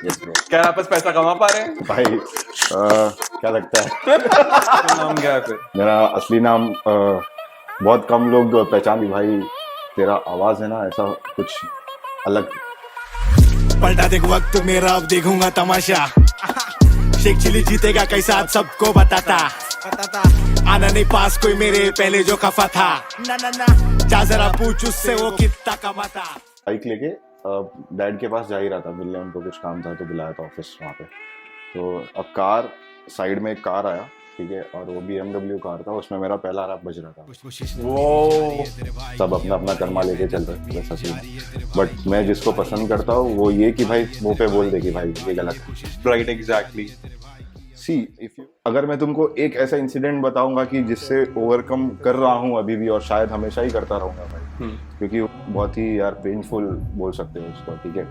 Yes bro. क्या आपस पैसा कमा पा रहे हैं? भाई क्या लगता है तो नाम क्या है फिर? मेरा असली नाम बहुत कम लोग पहचान भी भाई। तेरा आवाज है ना ऐसा कुछ अलग। पलटा देख वक्त मेरा, अब देखूंगा तमाशा। शेख चिली जीतेगा कैसा आज सबको बताता। आना नहीं पास कोई मेरे पहले जो खफा था। ना ना ना जा जरा पूछ उससे वो कितना कमाता। बाइक लेके डैड के पास जा ही रहा था मिलने, उनको कुछ काम था तो बुलाया था ऑफिस वहाँ पे। तो अब कार साइड में एक कार आया, ठीक है, और वो BMW कार था, उसमें मेरा पहला रैप बज रहा था। वो सब अपना अपना कर्मा लेके चल रहे थे, वैसा सीन। बट मैं जिसको पसंद करता हूँ वो ये कि भाई मुंह पे बोल दे कि भाई ये गलत है। Right, exactly. सी अगर मैं तुमको एक ऐसा इंसिडेंट बताऊंगा कि जिससे ओवरकम कर रहा हूँ अभी भी और शायद हमेशा ही करता रहूंगा भाई, क्योंकि बहुत ही यार पेनफुल बोल सकते हो उसको, ठीक है।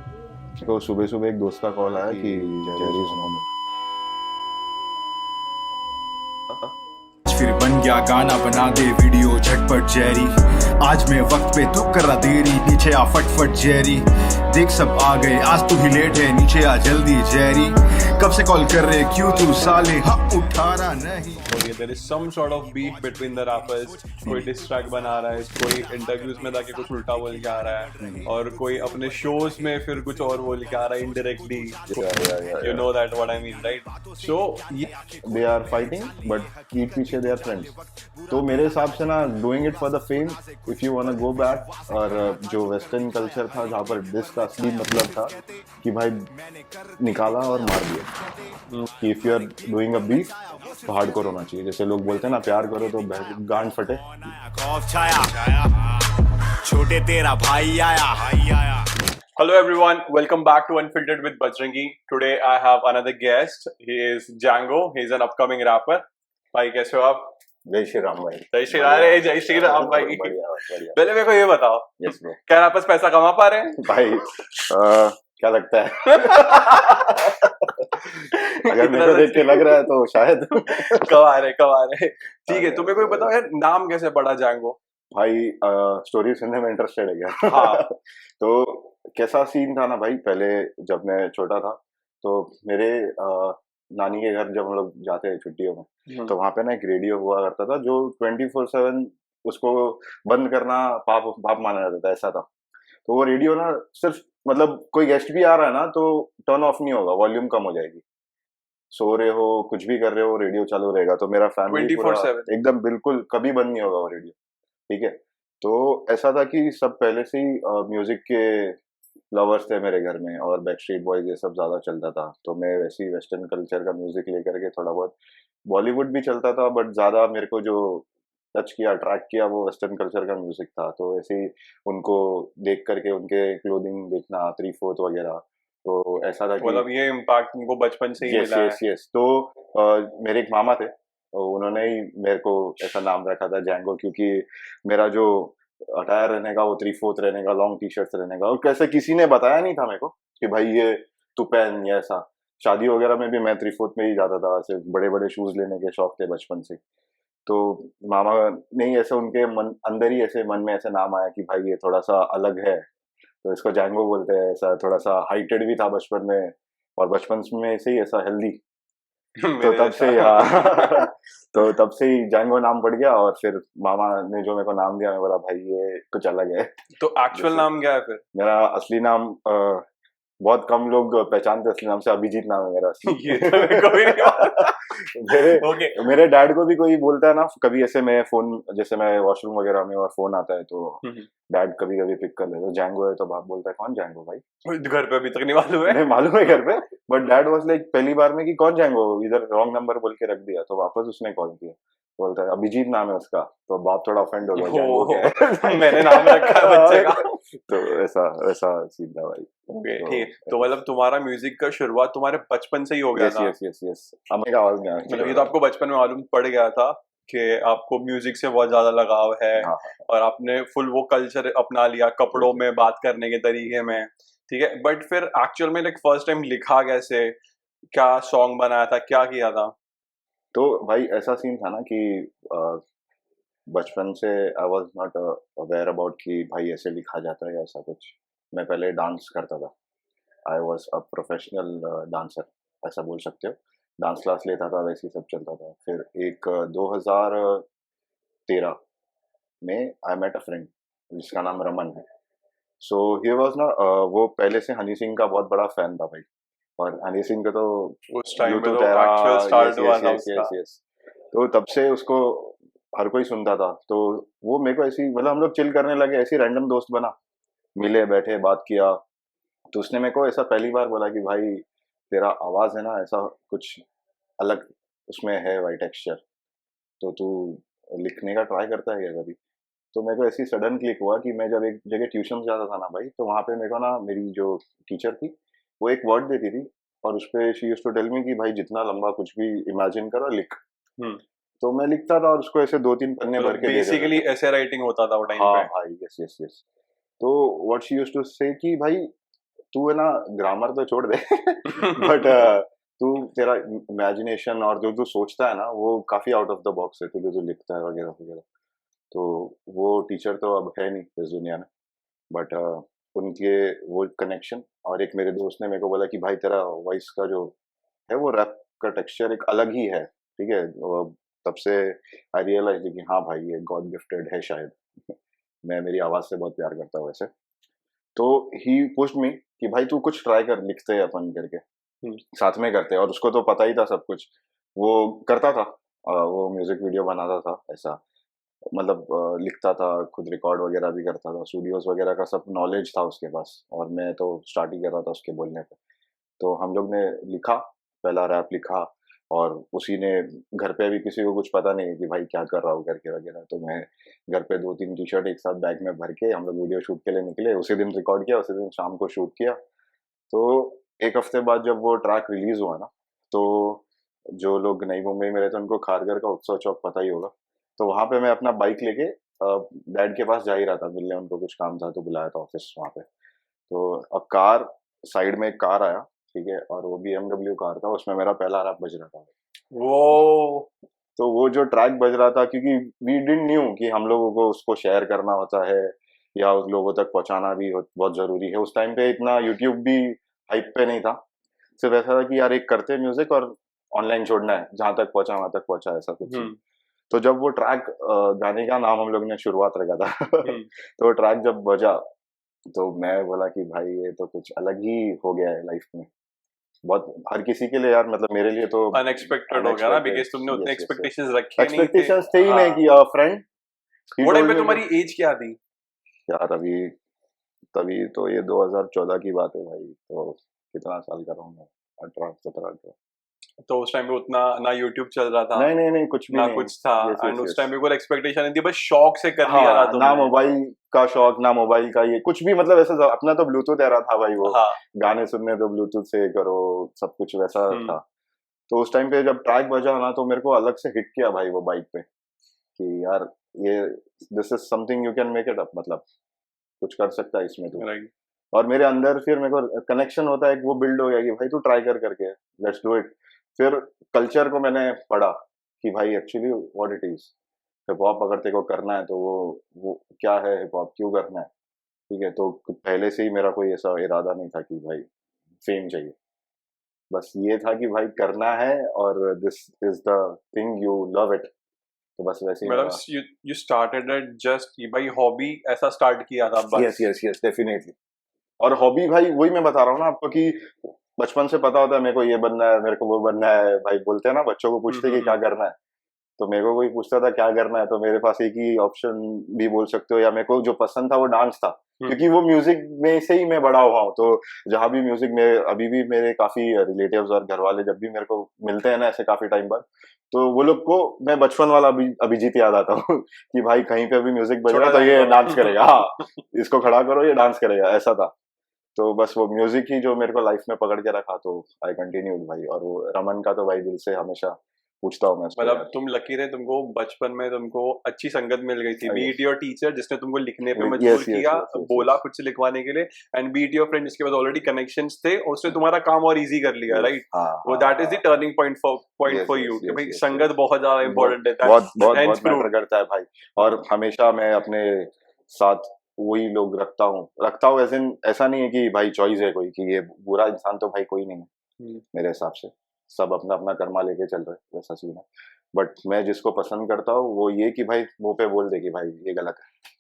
तो सुबह सुबह एक दोस्त का कॉल आया कि जेरी इज नो मोर। फिर बन गया गाना, बना दे वीडियो झटपट जेरी। आज मैं वक्त पे तो कर रहा देरी, नीचे आ फटफट जेरी। देख सब आ गए आज तू ही लेट है, नीचे आ जल्दी जेरी। कब से कॉल कर रहे क्यों तू साले, हाँ उठा रहा नहीं। There is some sort of beef between the rappers. कोई डिस ट्रैक बना रहा है, कोई इंटरव्यूज में जाके कुछ उल्टा बोल के आ रहा है, और कोई अपने शोज में फिर कुछ और बोल के आ रहा है indirectly. You know that what I mean, right? So they are fighting but पीठ पीछे दे आर फ्रेंड्स। तो मेरे हिसाब से ना doing it for the fame, if you want to go back. और जो वेस्टर्न कल्चर था जहाँ पर डिस का असली मतलब था कि भाई निकाला और मार दिया। कि if you are doing a beef तो हार्डकोर होना चाहिए, जैसे लोग बोलते हैं ना प्यार करो तो गांड फटे। खौफ छाया, छोटे तेरा भाई आया। hello everyone, welcome back to Unfiltered with Bajrangi. Today I have another guest. He is Django. He is an upcoming rapper. भाई कैसे हो आप? जय श्री राम भाई। जय श्री राम। अरे जय श्री राम भाई। बढ़िया बढ़िया। पहले मेरे को ये बताओ, यस ब्रो। क्या आपस पैसा कमा पा रहे हैं? भाई क्या लगता है अगर मेरे को देख के लग रहा है तो शायद कमा रहे। ठीक है, तुम्हें कोई बताओ यार, नाम कैसे पड़ा Django? भाई स्टोरी सुनने में इंटरेस्टेड है क्या? हाँ। तो कैसा सीन था ना भाई, पहले जब मैं छोटा था तो मेरे नानी के घर जब हम लोग जाते हैं छुट्टियों में, तो वहाँ पे ना एक रेडियो हुआ करता था जो 24/7 उसको बंद करना पाप पाप माना जाता था, ऐसा था। तो वो रेडियो ना सिर्फ मतलब कोई गेस्ट भी आ रहा है ना तो टर्न ऑफ नहीं होगा, वॉल्यूम कम हो जाएगी। सो रहे हो कुछ भी कर रहे हो रेडियो चालू रहेगा। तो मेरा फैमिली 24/7 एकदम बिल्कुल कभी बंद नहीं होगा वो रेडियो, ठीक है। तो ऐसा था कि सब पहले से ही म्यूजिक के लवर्स थे मेरे घर में, और बैकस्ट्रीट बॉयज ये सब ज्यादा चलता था। तो मैं वैसे ही वेस्टर्न कल्चर का म्यूजिक लेकर के थोड़ा बहुत बॉलीवुड भी चलता था, बट ज्यादा मेरे को जो टच किया अट्रैक्ट किया वो वेस्टर्न कल्चर का म्यूजिक था। तो ऐसे ही उनको देख करके उनके क्लोथिंग देखना, 3/4 वगैरह, तो ऐसा था कि मतलब ये इम्पैक्ट उनको बचपन से ही यस मिला यस यस। तो मेरे एक मामा थे, तो उन्होंने ही मेरे को ऐसा नाम रखा था Django, क्योंकि मेरा जो अटायर रहने का वो 3/4 रहने का, लॉन्ग टी शर्ट रहने का। और कैसे किसी ने बताया नहीं था मेरे को कि भाई ये तू पहन, ये ऐसा। शादी वगैरह में भी मैं 3/4 में ही जाता था, ऐसे बड़े बड़े शूज लेने के शौक थे बचपन से। तो मामा नहीं, ऐसे उनके मन अंदर ही ऐसे मन में ऐसे नाम आया कि भाई ये थोड़ा सा अलग है तो इसको Django बोलते हैं। ऐसा थोड़ा सा हाइटेड भी था बचपन में, और बचपन में से ही ऐसा हेल्दी। तो तब से हाँ तो तब से ही Django नाम पड़ गया। और फिर मामा ने जो मेरे को नाम दिया, मैं बोला भाई ये कुछ अलग है। तो एक्चुअल नाम क्या है फिर? मेरा असली नाम बहुत कम लोग पहचानते असली नाम से, अभिजीत नाम है मेरा असली। ये तो मेरे को भी नहीं मालूम। Okay. मेरे डैड को भी कोई बोलता है ना कभी, ऐसे मैं फोन, जैसे मैं वॉशरूम वगैरह में और फोन आता है तो डैड कभी कभी पिक कर लेते, तो Django है तो बाप बोलता है कौन Django भाई? घर पे अभी तक नहीं मालूम है। नहीं मालूम है घर पे, बट डैड वाज लाइक पहली बार में कि कौन Django, इधर रॉन्ग नंबर बोल के रख दिया। तो वापस उसने कॉल किया, बोलता है अभिजीत नाम है उसका। तो बाप थोड़ा ऑफेंड हो गया, Django क्या है? मैंने नाम रखा है बच्चे का। तो ऐसा सीधा भाई। ओके, ठीक। तो मतलब तुम्हारा म्यूजिक का शुरुआत तुम्हारे बचपन से ही हो गया यस था? Yes yes yes. हमें का आवाज नहीं आ मतलब ये तो आपको बचपन में मालूम पड़ गया था कि आपको म्यूजिक से बहुत ज्यादा लगाव है, हाँ। और आपने फुल वो कल्चर अपना लिया कपड़ों में, बात करने के तरीके में, ठीक है। बट फिर एक्चुअल में लाइक फर्स्ट टाइम लिखा कैसे, क्या सॉन्ग बनाया था, क्या किया था? तो भाई ऐसा सीन था ना कि बचपन से I was not aware about कि भाई ऐसे लिखा जाता है या ऐसा कुछ। मैं पहले डांस करता था, I was a professional dancer, ऐसा बोल सकते हो। डांस क्लास लेता था, वैसे ही सब चलता था। फिर एक 2013 में आई मेट अ फ्रेंड जिसका नाम रमन है। सो ही वाज ना वो पहले से हनी सिंह का बहुत बड़ा फैन था भाई, और हनी सिंह का तो उस टाइम में ब्लूटूथ तो era, एक्चुअल यस स्टार्ट हुआ यस था यस उसका। Yes yes. तो तब से उसको हर कोई सुनता था। तो वो मेरे को ऐसी, मतलब हम लोग चिल करने लगे, ऐसी रैंडम दोस्त बना, मिले बैठे बात किया। तो उसने मेरे को ऐसा पहली बार बोला कि भाई तेरा आवाज है ना ऐसा कुछ अलग, उसमें है भाई टेक्सचर, तो तू लिखने का ट्राई करता है क्या कभी? तो मेरे को ऐसी सडन क्लिक हुआ कि मैं जब एक जगह ट्यूशन जाता था ना भाई, तो वहाँ पे मेरे को ना मेरी जो टीचर थी वो एक वर्ड देती थी, और उस पे she used to tell me कि भाई जितना लंबा कुछ भी इमेजिन करो लिख। हम्म। तो मैं लिखता था और उसको ऐसे 2-3 पन्ने भर के दे देता बेसिकली था। ऐसे राइटिंग होता था वो टाइम हाँ पे। भाई, यस यस यस। तो व्हाट शी यूज्ड टू से कि भाई तू है ना ग्रामर तो छोड़ दे बट तू तेरा इमेजिनेशन और जो जो सोचता है ना वो काफी आउट ऑफ द बॉक्स है, तू जो जो लिखता है वगैरह वगैरह। तो वो टीचर तो अब है नहीं इस दुनिया में, बट उनके वो कनेक्शन, और एक मेरे दोस्त ने मेरे को बोला कि भाई तेरा वॉइस का जो है वो रैप का टेक्सचर एक अलग ही है, ठीक है। तब से आई रियलाइज कि हाँ भाई ये गॉड गिफ्टेड है शायद मैं मेरी आवाज से बहुत प्यार करता हूँ वैसे। तो ही पुश्ड मी कि भाई तू कुछ ट्राई कर, लिखते हैं अपन करके, साथ में करते हैं। और उसको तो पता ही था सब कुछ, वो करता था, वो म्यूजिक वीडियो बनाता था ऐसा, मतलब लिखता था खुद, रिकॉर्ड वगैरह भी करता था, स्टूडियोज वगैरह का सब नॉलेज था उसके पास, और मैं तो स्टार्ट ही कर रहा था उसके बोलने पे। तो हम लोग ने लिखा, पहला रैप लिखा, और उसी ने, घर पे भी किसी को कुछ पता नहीं है कि भाई क्या कर रहा हूँ करके वगैरह, तो मैं घर पे 2-3 टी शर्ट एक साथ बैग में भर के हम लोग वीडियो शूट के लिए निकले। उसी दिन रिकॉर्ड किया, उसी दिन शाम को शूट किया। तो एक हफ्ते बाद जब वो ट्रैक रिलीज हुआ ना, तो जो लोग नई मुंबई में रहते हैं उनको खारघर का उत्सव चौक पता ही होगा। तो वहां पे मैं अपना बाइक लेके डैड के पास जा ही रहा था मिलने, उनको कुछ काम था तो बुलाया था ऑफिस वहां पे। तो अब कार, साइड में एक कार आया, ठीक है, और वो BMW कार था, उसमें मेरा पहला रैप बज रहा था। वो तो वो जो ट्रैक बज रहा था, क्योंकि वी डिडंट न्यू कि हम लोगों को उसको शेयर करना होता है या उस लोगों तक पहुंचाना भी बहुत जरूरी है। उस टाइम पे इतना यूट्यूब भी हाइप पे नहीं था, सिर्फ ऐसा था कि यार एक करते म्यूजिक और ऑनलाइन छोड़ना है, जहां तक पहुंचा वहां तक पहुंचा, ऐसा कुछ। तो जब वो ट्रैक, गाने का नाम हम लोग ने शुरुआत रखा था तो वो ट्रैक जब बजा तो मैं बोला कि भाई ये तो कुछ अलग ही हो गया है लाइफ में, बहुत हर किसी के लिए यार, मतलब मेरे लिए तो अनएक्सपेक्टेड हो गया ना, बिकॉज़ तुमने उतने एक्सपेक्टेशंस रखे नहीं थे। एक्सपेक्टेशंस थे ही नहीं कि फ्रेंड। वो टाइम पे तुम्हारी एज क्या थी? यार अभी तभी तो ये 2014 की बात है भाई, तो कितना साल का रहा हूँ मैं, 18-17। तो उस टाइम पे उतना ना यूट्यूब चल रहा था, नहीं कुछ भी ना नहीं, कुछ था, yes, एंड yes, उस yes. टाइम पे कोई एक्सपेक्टेशन नहीं थी, बस शौक से कर लिया था हाँ, ना तुमने। मोबाइल का शौक, ना मोबाइल का ये कुछ भी, मतलब ऐसा अपना तो ब्लूटूथ era था भाई, वो हाँ। गाने सुनने तो ब्लूटूथ से करो, सब कुछ वैसा था। तो उस टाइम पे जब ट्रैक बजा ना, तो मेरे को अलग से हिट किया भाई वो बाइक पे कि यार ये this is something you can make it up, मतलब कुछ कर सकता है इसमें तू। राइट। और मेरे अंदर फिर मेरे को कनेक्शन होता है, वो बिल्ड हो गया कि भाई तू ट्राई कर करके, लेट्स डू इट। फिर कल्चर को मैंने पढ़ा कि भाई actually what it is, hip hop अगर तेरे को करना है तो वो क्या है, हिप हॉप क्यों करना है, ठीक है। तो पहले से ही मेरा कोई ऐसा इरादा नहीं था कि भाई फेम चाहिए, बस ये था कि भाई करना है और this is the thing, you love it. तो बस वैसे ही मतलब you started it just भाई हॉबी ऐसा स्टार्ट किया था बस। Yes definitely. और हॉबी भाई वही मैं बता रहा हूँ ना आपको कि बचपन से पता होता है मेरे को ये बनना है, मेरे को वो बनना है। भाई बोलते हैं ना, बच्चों को पूछते कि क्या करना है, तो मेरे को कोई पूछता था क्या करना है, तो मेरे पास एक ही ऑप्शन भी बोल सकते हो, या मेरे को जो पसंद था वो डांस था, क्योंकि वो म्यूजिक में से ही मैं बड़ा हुआ हूँ। तो जहाँ भी म्यूजिक में, अभी भी मेरे काफी रिलेटिव्स और घर वाले जब भी मेरे को मिलते हैं ना ऐसे काफी टाइम बाद, तो वो लोग को मैं बचपन वाला अभिजीत याद आता हूँ कि भाई कहीं पे भी म्यूजिक बज रहा है तो ये डांस करेगा, हाँ इसको खड़ा करो ये डांस करेगा, ऐसा था। तो बस वो म्यूजिक ही जो मेरे को लाइफ में पकड़ के रखा, तो आई कंटिन्यूड भाई। और वो रमन का तो भाई दिल से हमेशा पूछता हूँ मैं उसको। मतलब तुम लकी थे, तुमको बचपन में तुमको अच्छी संगत मिल गई थी, बीट योर टीचर जिसने तुमको लिखने पे मजबूर किया, बोला खुद से लिखवाने के लिए, एंड बीट योर फ्रेंड जिसके पास ऑलरेडी कनेक्शंस थे, उसने तुम्हारा काम और इजी कर लिया, राइट। वो that is the turning point for you कि भाई संगत बहुत ज्यादा इंपॉर्टेंट है, बहुत मैटर करता है भाई। और हमेशा मैं अपने साथ वही लोग रखता हूँ एज इन, ऐसा नहीं है कि भाई चॉइस है कोई कि ये बुरा इंसान तो भाई कोई नहीं है मेरे हिसाब से, सब अपना अपना कर्मा लेके चल रहे हैं, वैसा सीन है। बट मैं जिसको पसंद करता हूँ वो ये कि भाई मुंह पे बोल दे कि भाई ये गलत है।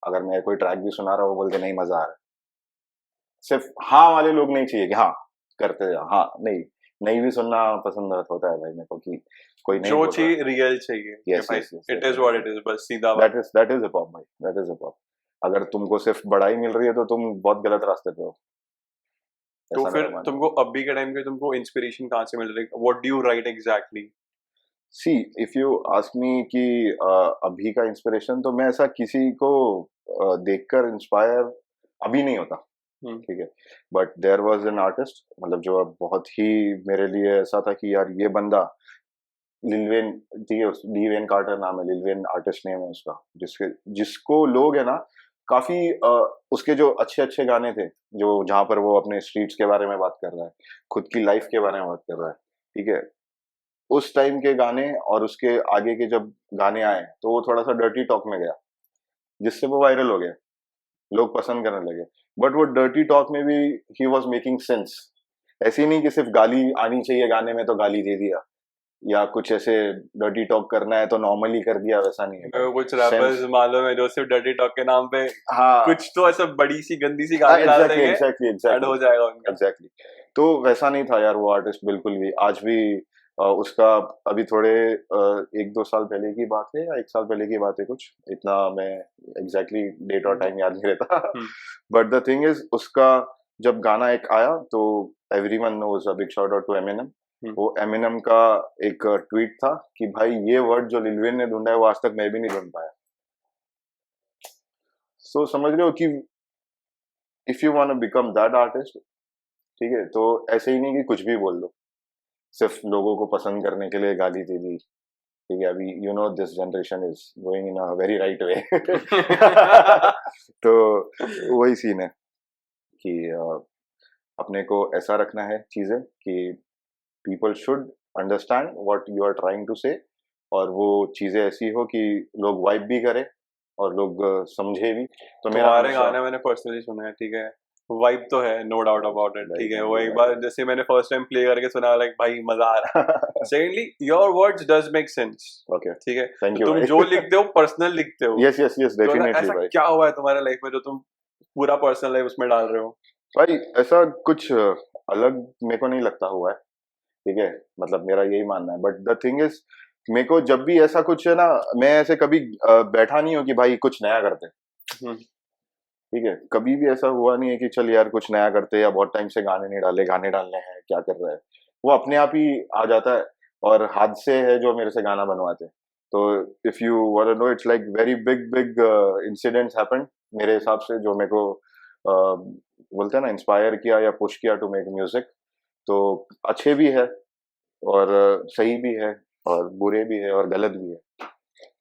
अगर मैं कोई ट्रैक भी सुना रहा हूँ, वो बोल दे नहीं मजा आ रहा है। सिर्फ हाँ वाले लोग नहीं चाहिए कि हाँ करते जा, हाँ नहीं भी सुनना पसंद होता है भाई मेरे को कि कोई नहीं जो बोल रहा। चाहिए रियल चाहिए कि Yes, भाई yes, yes, it yes, is what yes. It is, बस सीधा बात। दैट इज हिप हॉप भाई, दैट इज हिप हॉप। अगर तुमको सिर्फ बड़ाई मिल रही है तो तुम बहुत गलत रास्ते पे हो। तो ऐसा फिर मेरा मानना है। तुमको अभी के टाइम पे तुमको इंस्पिरेशन कहाँ से मिल रही है? What do you right exactly? C if you ask me कि अभी का इंस्पिरेशन, तो मैं ऐसा किसी को देखकर इंस्पायर अभी नहीं होता, ठीक है। But there was an artist, मतलब जो बहुत ही मेरे लिए ऐसा था कि यार ये बंदा लिलवेन, डी वेन कार्टर नाम है, लिलवेन आर्टिस्ट नेम है उसका, जिसको लोग है ना काफी उसके जो अच्छे अच्छे गाने थे, जो जहाँ पर वो अपने स्ट्रीट्स के बारे में बात कर रहा है, खुद की लाइफ के बारे में बात कर रहा है, ठीक है। उस टाइम के गाने और उसके आगे के जब गाने आए तो वो थोड़ा सा डर्टी टॉक में गया, जिससे वो वायरल हो गया, लोग पसंद करने लगे। बट वो डर्टी टॉक में भी ही वॉज मेकिंग सेंस। ऐसी नहीं कि सिर्फ गाली आनी चाहिए गाने में तो गाली दे दिया, या कुछ ऐसे डर्टी टॉक करना है तो नॉर्मली कर दिया, वैसा नहीं है। कुछ रैपर्स मालूम है जो सिर्फ डर्टी टॉक के नाम पे हाँ कुछ तो ऐसा बड़ी सी गंदी सी गाली डाल देंगे, ऐड हो जाएगा उनका। एग्जैक्टली। तो वैसा नहीं था यार वो आर्टिस्ट, बिल्कुल भी। आज भी उसका अभी थोड़े 1-2 साल पहले की बात है या 1 साल पहले की बात है, कुछ इतना मैं एग्जैक्टली डेट और टाइम याद नहीं रहता। बट द थिंग इज, उसका जब गाना एक आया तो everyone knows, a big shout out to Eminem. वो एमिनेम का एक ट्वीट था कि भाई ये वर्ड जो लिल वेन ने ढूंढा है वो आज तक मैं भी नहीं ढूंढ पाया। सो समझ रहे हो कि if you want to become that artist, ठीक है, तो ऐसे ही नहीं कि कुछ भी बोल दो सिर्फ लोगों को पसंद करने के लिए गाली दे दी, ठीक है। अभी you know this generation is going in a very right way. तो वही सीन है कि अपने को ऐसा रखना है चीजें कि people should understand what you are trying to say, और वो चीजें ऐसी हो कि लोग वाइब भी करे और लोग समझे भी। तो मेरा तुम्हारे गाने मैंने पर्सनली सुना है, ठीक है, वाइब तो है, नो डाउट अबाउट इट, ठीक है। वो एक बार जैसे मैंने फर्स्ट टाइम प्ले करके सुना, लाइक भाई मजा आ रहा है। Secondly your words does make sense, okay, ठीक है। Thank you. तुम जो लिखते हो पर्सनल लिखते हो। यस यस यस, डेफिनेटली ऐसा भाई। क्या हुआ है तुम्हारे लाइफ में जो तुम पूरा पर्सनल लाइफ उसमें डाल रहे हो? भाई ऐसा कुछ अलग मेरे को नहीं लगता हुआ है, ठीक है, मतलब मेरा यही मानना है। बट द थिंग इज, मेरे को जब भी ऐसा कुछ है ना, मैं ऐसे कभी बैठा नहीं हूँ कि भाई कुछ नया करते, ठीक है। कभी भी ऐसा हुआ नहीं है कि चल यार कुछ नया करते, या बहुत टाइम से गाने नहीं डाले, गाने डालने हैं, क्या कर रहा है। वो अपने आप ही आ जाता है, और हादसे है जो मेरे से गाना बनवाते। तो if you want to know, it's like very big incidents happened मेरे हिसाब से, जो मेरे को बोलते हैं ना इंस्पायर किया या पुश किया टू मेक म्यूजिक। तो अच्छे भी है और सही भी है और बुरे भी है और गलत भी है।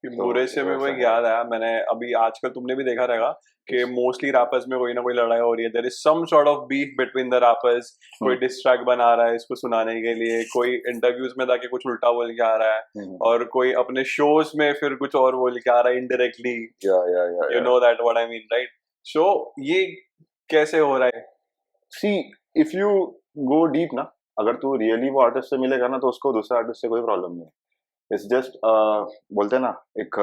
तो बुरे से मेरे को एक याद आया, मैंने अभी आजकल तुमने भी देखा रहेगा कि मोस्टली रैपर्स में कोई ना कोई लड़ाई हो रही है, there is some sort of beef between the rappers. कोई डिस ट्रैक बना रहा है इसको सुनाने के लिए, कोई इंटरव्यूज में जाके कुछ उल्टा बोल के आ रहा है, और कोई अपने शोज में फिर कुछ और बोल के आ रहा है indirectly. You know that what I mean, right? So ये कैसे हो रहा है? See if you go deep ना, अगर तू रियली वो आर्टिस्ट से मिलेगा ना, तो उसको दूसरे आर्टिस्ट से कोई प्रॉब्लम नहीं है। इट्स जस्ट बोलते हैं ना, एक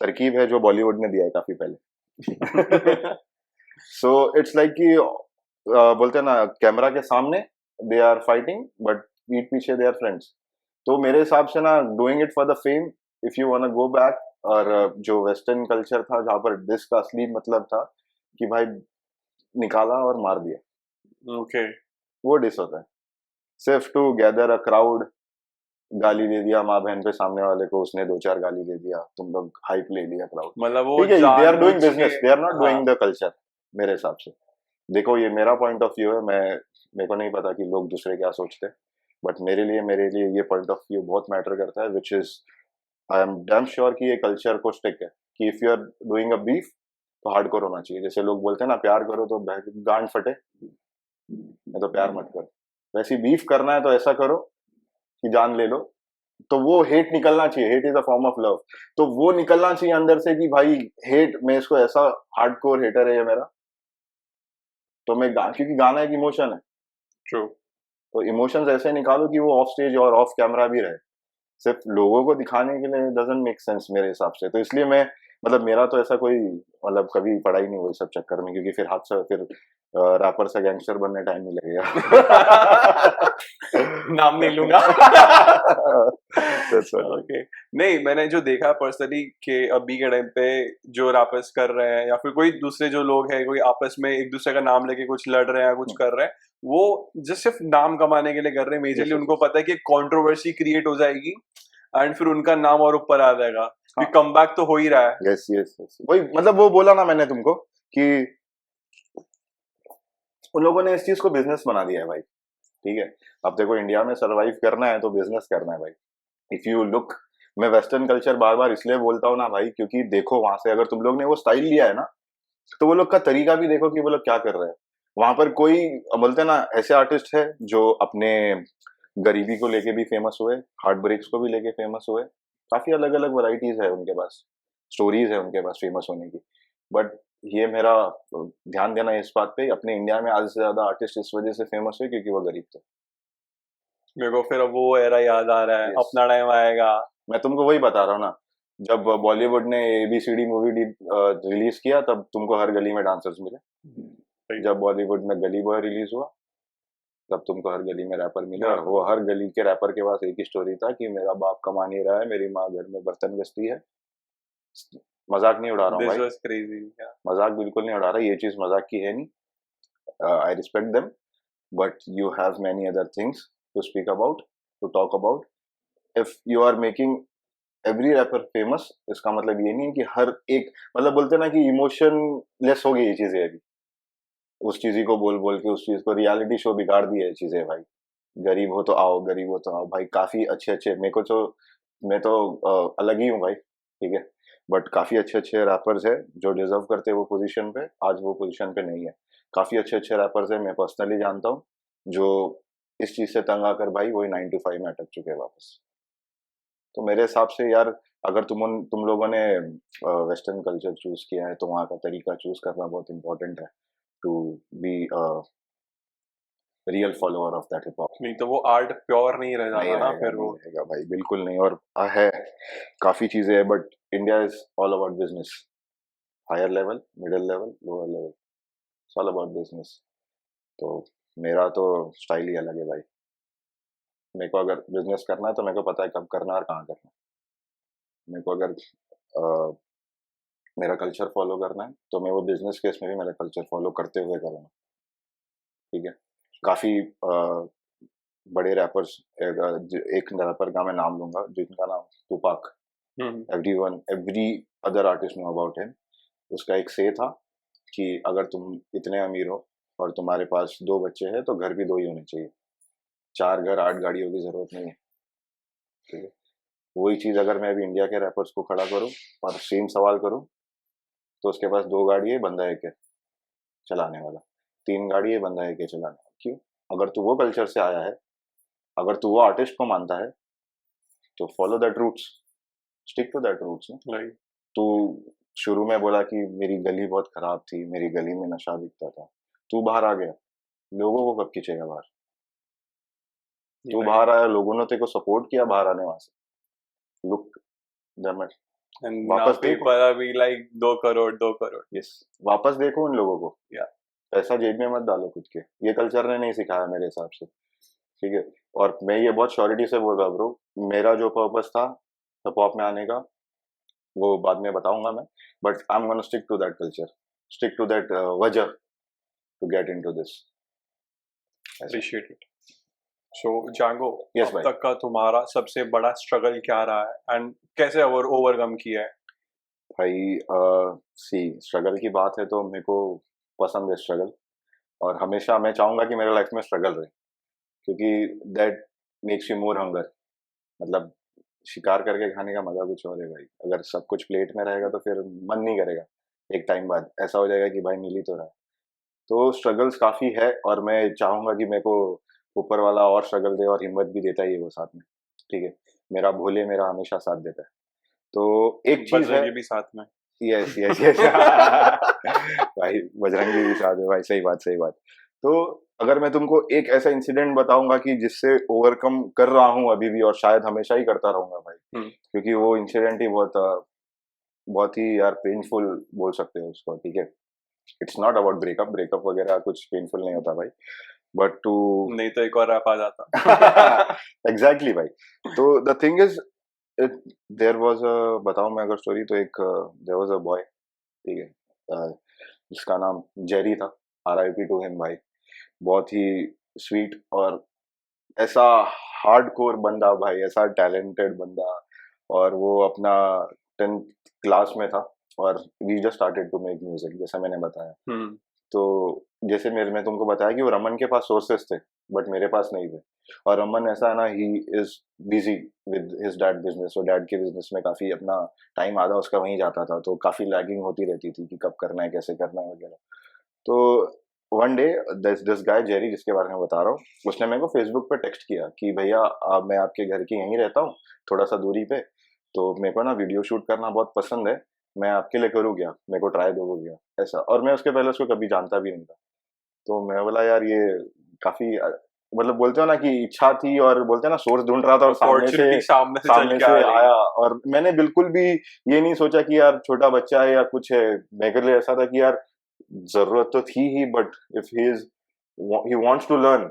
तरकीब है जो बॉलीवुड ने दिया है काफी पहले। सो इट्स लाइक कि बोलते हैं ना, कैमरा के सामने दे आर फाइटिंग, बट पीठ पीछे दे आर फ्रेंड्स। तो मेरे हिसाब से ना, doing it for the fame, if you want to go back, और जो वेस्टर्न कल्चर था जहाँ पर डिस का असली मतलब था कि भाई निकाला और मार दिया, ओके, वो डिस होता है। सिर्फ टू गैदर अ क्राउड, गाली दे दिया माँ बहन पे सामने वाले को, उसने 2-4 गाली दे दिया, तुम लोग हाइप ले लिया क्राउड, मतलब वो ठीक है। They are doing business, they are not हाँ। डूइंग द कल्चर मेरे हिसाब से। देखो ये मेरा पॉइंट ऑफ व्यू है, मेरे को नहीं पता कि लोग दूसरे क्या सोचते हैं, बट मेरे लिए ये पॉइंट ऑफ व्यू बहुत मैटर करता है, which is I am damn sure कि ये कल्चर को स्टिक है कि if you are doing a beef तो हार्डकोर होना चाहिए। जैसे लोग बोलते हैं ना, प्यार करो तो गांड फटे, नहीं तो प्यार मत करो। वैसे बीफ करना है तो ऐसा करो कि जान ले लो, तो वो हेट निकलना चाहिए, hate is a form of love, तो वो निकलना चाहिए अंदर से कि भाई हेट, मैं इसको ऐसा हार्डकोर हेटर है ये मेरा, तो मैं क्योंकि गाना एक इमोशन है, ट्रू। तो इमोशंस ऐसे निकालो कि वो ऑफ स्टेज और ऑफ कैमरा भी रहे, सिर्फ लोगों को दिखाने के लिए डजंट मेक सेंस मेरे हिसाब से। तो इसलिए मैं, मतलब मेरा तो ऐसा कोई, मतलब कभी पढ़ा ही नहीं हुआ इस सब चक्कर में, क्योंकि फिर हाथ से फिर रैपर से गैंगस्टर बनने टाइम नहीं लगेगा। नाम नहीं लूंगा। That's all. ओके, नहीं मैंने जो देखा पर्सनली कि अभी के टाइम पे जो रैपर्स कर रहे हैं या फिर कोई दूसरे जो लोग हैं, कोई आपस में एक दूसरे का नाम लेके कुछ लड़ रहे हैं, कुछ कर रहे हैं, वो जस्ट सिर्फ नाम कमाने के लिए कर रहे हैं मेजरली। Yes, उनको पता है कि कंट्रोवर्सी क्रिएट हो जाएगी एंड फिर उनका नाम और ऊपर आ जाएगा। हाँ। कम बैक तो हो ही रहा है। यस यस यस, वही मतलब वो बोला ना मैंने तुमको कि उन लोगों ने इस चीज को बिजनेस बना दिया है भाई, ठीक है। अब देखो इंडिया में सरवाइव करना है तो बिजनेस करना है भाई। इफ यू लुक, मैं वेस्टर्न कल्चर बार बार इसलिए बोलता हूँ ना भाई, क्योंकि देखो वहां से अगर तुम लोग ने वो स्टाइल लिया है ना, तो वो लोग का तरीका भी देखो कि वो लोग क्या कर रहे हैं। वहां पर कोई बोलते ना ऐसे आर्टिस्ट है जो अपने गरीबी को लेके भी फेमस हुए, हार्ट ब्रेक्स को भी लेके फेमस हुए, काफी अलग अलग वैरायटीज है उनके पास, स्टोरीज है उनके पास फेमस होने की। बट ये मेरा ध्यान देना है इस बात पे, अपने इंडिया में आज से ज्यादा आर्टिस्ट इस वजह से फेमस हुए क्योंकि वो गरीब थे। मेरे को फिर अब वो एरा याद आ रहा है, Yes. अपना टाइम आएगा। मैं तुमको वही बता रहा हूँ ना, जब बॉलीवुड ने ABCD मूवी रिलीज किया तब तुमको हर गली में डांसर्स मिले। जब बॉलीवुड में गली बॉय रिलीज हुआ तब तुमको हर गली में रैपर मिले, और वो हर गली के रैपर के पास एक ही स्टोरी था कि मेरा बाप कमा नहीं रहा है, मेरी माँ घर में बर्तन घसती है। मजाक नहीं उड़ा रहा हूँ दिस भाई, वाज क्रेजी। मजाक बिल्कुल नहीं उड़ा रहा, ये चीज मजाक की है नहीं। I respect them, but you have many other things to speak about, to talk about. If you are making every rapper famous, इसका मतलब ये नहीं है कि हर एक, मतलब बोलते ना कि इमोशन लेस हो गई ये चीजें अभी, उस चीज को बोल बोल के उस चीज को रियलिटी शो बिगाड़ दी है चीजें भाई। गरीब हो तो आओ, गरीब हो तो आओ भाई, काफी अच्छे अच्छे, मेरे को तो, मैं तो अलग ही हूँ भाई, ठीक है, बट काफी अच्छे अच्छे रैपर्स है जो डिजर्व करते हैं वो पोजीशन पे, आज वो पोजीशन पे नहीं है। काफी अच्छे अच्छे रैपर्स है, मैं पर्सनली जानता हूँ, जो इस चीज से तंग आकर भाई वही 9 to 5 में अटक चुके हैं वापस। तो मेरे हिसाब से यार, अगर तुम लोगों ने वेस्टर्न कल्चर चूज किया है तो वहाँ का तरीका चूज करना बहुत इंपॉर्टेंट है, to be real follower of that hip hop. नहीं तो वो आर्ट प्योर नहीं रह नहीं जाता ना रहेगा, फिर नहीं वो। रहेगा भाई, बिल्कुल नहीं। और है काफी चीजें है, but India is all about business, higher level, middle level, lower level, all about business. तो मेरा तो स्टाइल ही अलग है भाई, मेरे को अगर बिजनेस करना है तो मेरे को पता है कब करना है और कहाँ करना है। मेरे को अगर मेरा कल्चर फॉलो करना है तो मैं वो बिजनेस केस में भी मेरा कल्चर फॉलो करते हुए करूँगा, ठीक है। काफी बड़े रैपर्स, एक रैपर का मैं नाम लूंगा जिनका नाम Tupac, every other artist know about him. उसका एक से था कि अगर तुम इतने अमीर हो और तुम्हारे पास 2 बच्चे हैं तो घर भी 2 ही होने चाहिए, 4 घर 8 गाड़ियों की जरूरत नहीं है, ठीक है। वही चीज अगर मैं अभी इंडिया के रैपर्स को खड़ा करूं और सेम सवाल करूं, तो उसके पास 2 गाड़ी है, बंदा है क्या चलाने वाला, 3 गाड़ी है, बंदा है क्या चलाने वाला। क्यों? अगर तू वो कल्चर से आया है, अगर तू वो आर्टिस्ट को मानता है, तो follow that roots, stick to that roots. Right. तू शुरू में बोला कि मेरी गली बहुत खराब थी, मेरी गली में नशा बिकता था, तू बाहर आ गया, लोगों को कब खींचेगा बाहर? तू बाहर आया, लोगों ने तेरे को सपोर्ट किया बाहर आने, वहां से लुक डैमेट, And वापस now देखो। people are being like 2 crore 2 crore. Yes, वापस देखो उन लोगों को, Yeah. पैसा जेब में मत डालो खुद के, ये कल्चर ने नहीं सिखाया मेरे हिसाब से, ठीक है। और मैं ये बहुत श्योरिटी से बोल रहा हूँ ब्रो, मेरा जो पर्पस था हिप हॉप में आने का वो बाद में बताऊंगा मैं, but I am gonna stick to that culture, stick to that वजह to get into this. Appreciate it. So Django, Yes, अब भाई। तक का तुम्हारा सबसे बड़ा स्ट्रगल क्या रहा है एंड कैसे ओवरकम किया है? भाई सी, स्ट्रगल की बात है तो मेरे को पसंद है स्ट्रगल, और हमेशा मैं चाहूंगा कि मेरे लाइफ में स्ट्रगल रहे, क्योंकि that makes you more hunger. मतलब शिकार करके खाने का मजा कुछ और है भाई, अगर सब कुछ प्लेट में रहेगा तो फिर मन नहीं करेगा, एक टाइम बाद ऐसा हो जाएगा कि भाई मिल ही तो रहा है। तो स्ट्रगल्स काफी है, और मैं चाहूंगा कि मेरे को ऊपर वाला और स्ट्रगल दे, और हिम्मत भी देता ही है वो साथ में, ठीक है। मेरा भोले मेरा हमेशा साथ देता है। तो एक चीज है, बजरंगी भी साथ में। यस यस यस भाई बजरंगी भी साथ है भाई, सही बात सही बात। तो अगर मैं तुमको एक ऐसा इंसिडेंट बताऊंगा कि जिससे ओवरकम कर रहा हूँ अभी भी और शायद हमेशा ही करता रहूंगा भाई, क्योंकि वो इंसिडेंट ही बहुत ही यार पेनफुल बोल सकते हो उसको, ठीक है। It's not about breakup, breakup वगैरह कुछ पेनफुल नहीं होता भाई, बट टू नहीं तो एक और रैप आ जाता। एग्जैक्टली भाई। तो the thing is, there was a, बताऊं मैं अगर स्टोरी, तो एक देयर वाज अ बॉय, ठीक है, जिसका नाम जेरी था, RIP टू हिम भाई। बहुत ही स्वीट और ऐसा हार्डकोर बंदा भाई, ऐसा टैलेंटेड बंदा। और वो अपना 10th क्लास में था और we just started to make music, जैसा मैंने बताया। तो जैसे मेरे मैं तुमको बताया कि वो रमन के पास सोर्सेस थे बट मेरे पास नहीं थे। और रमन ऐसा है ना, he is busy with his dad business, और डैड के बिजनेस में काफी अपना टाइम आधा उसका वहीं जाता था, तो काफी लैगिंग होती रहती थी कि कब करना है कैसे करना है वगैरह। तो one day this guy Jerry, जिसके बारे में बता रहा हूँ, उसने मेरे को फेसबुक पे टेक्स्ट किया कि भैया मैं आपके घर के यहीं रहता हूँ, थोड़ा सा दूरी पे, तो मेरे को ना वीडियो शूट करना बहुत पसंद है, मैं आपके लिए करूँ क्या, मेरे को ट्राई दोगे क्या, ऐसा। और मैं उसके पहले उसको कभी जानता भी नहीं था। तो मैं बोला यार ये काफी मतलब बोलते हो ना कि इच्छा थी, और बोलते हैं ना सोर्स ढूंढ रहा था, और अपॉर्चुनिटी सामने से चल सामने के से आ रही आया। और मैंने बिल्कुल भी ये नहीं सोचा कि यार छोटा बच्चा है या कुछ है, मेरे लिए ऐसा था कि यार जरूरत तो थी ही, but if he wants to learn,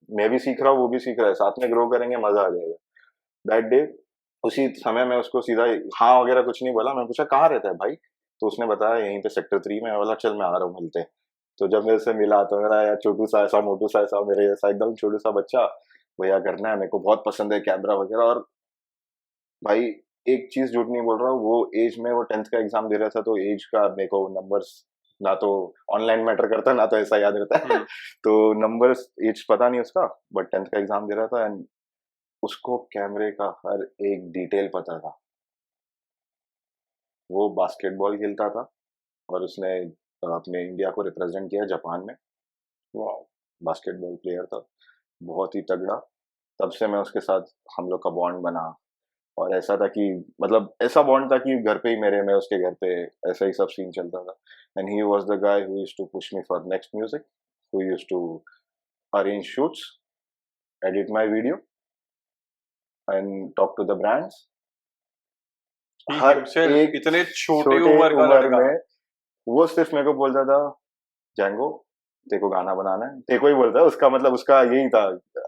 मैं भी सीख रहा हूँ वो भी सीख रहा है, साथ में ग्रो करेंगे, मजा आ जाएगा। दैट डे उसी समय मैं उसको सीधा हाँ वगैरह कुछ नहीं बोला, मैं पूछा कहाँ रहता है भाई, तो उसने बताया यहीं पे सेक्टर 3 में। बोला चल मैं आ रहा हूँ, मिलते हैं। तो जब मेरे से मिला तो मेरा यार छोटू सा ऐसा मोटू सा ऐसा मेरे जैसा एकदम छोटू सा बच्चा, भैया करना है, मेरे को बहुत पसंद है कैमरा वगैरह। और भाई एक चीज झूठ नहीं बोल रहा हूँ, वो एज में वो 10th का एग्जाम दे रहा था, तो एज का मेरे को नंबर्स ना तो ऑनलाइन मैटर करता ना तो ऐसा याद रहता है तो नंबर्स एज पता नहीं उसका, बट 10th का एग्जाम दे रहा था एंड उसको कैमरे का हर एक डिटेल पता था। वो बास्केटबॉल खेलता था और उसने अपने इंडिया को रिप्रेजेंट किया जापान में। वाह, बास्केटबॉल प्लेयर था, बहुत ही तगड़ा। तब से मैं उसके साथ हम लोग का बॉन्ड बना, और ऐसा था कि मतलब ऐसा बॉन्ड था कि घर पे ही मेरे, मैं उसके घर पे, ऐसा ही सब सीन चलता था। And he was the guy who used to push me for next music, who used to arrange shoots, edit my video and talk to the brands. हर एक इतने छोटी छोटे उम्र का उम्र लड़का। में वो सिर्फ मेरे को बोलता था जैंगो तेरे को गाना बनाना है, तेरे को ही बोलता है, उसका मतलब उसका यही था,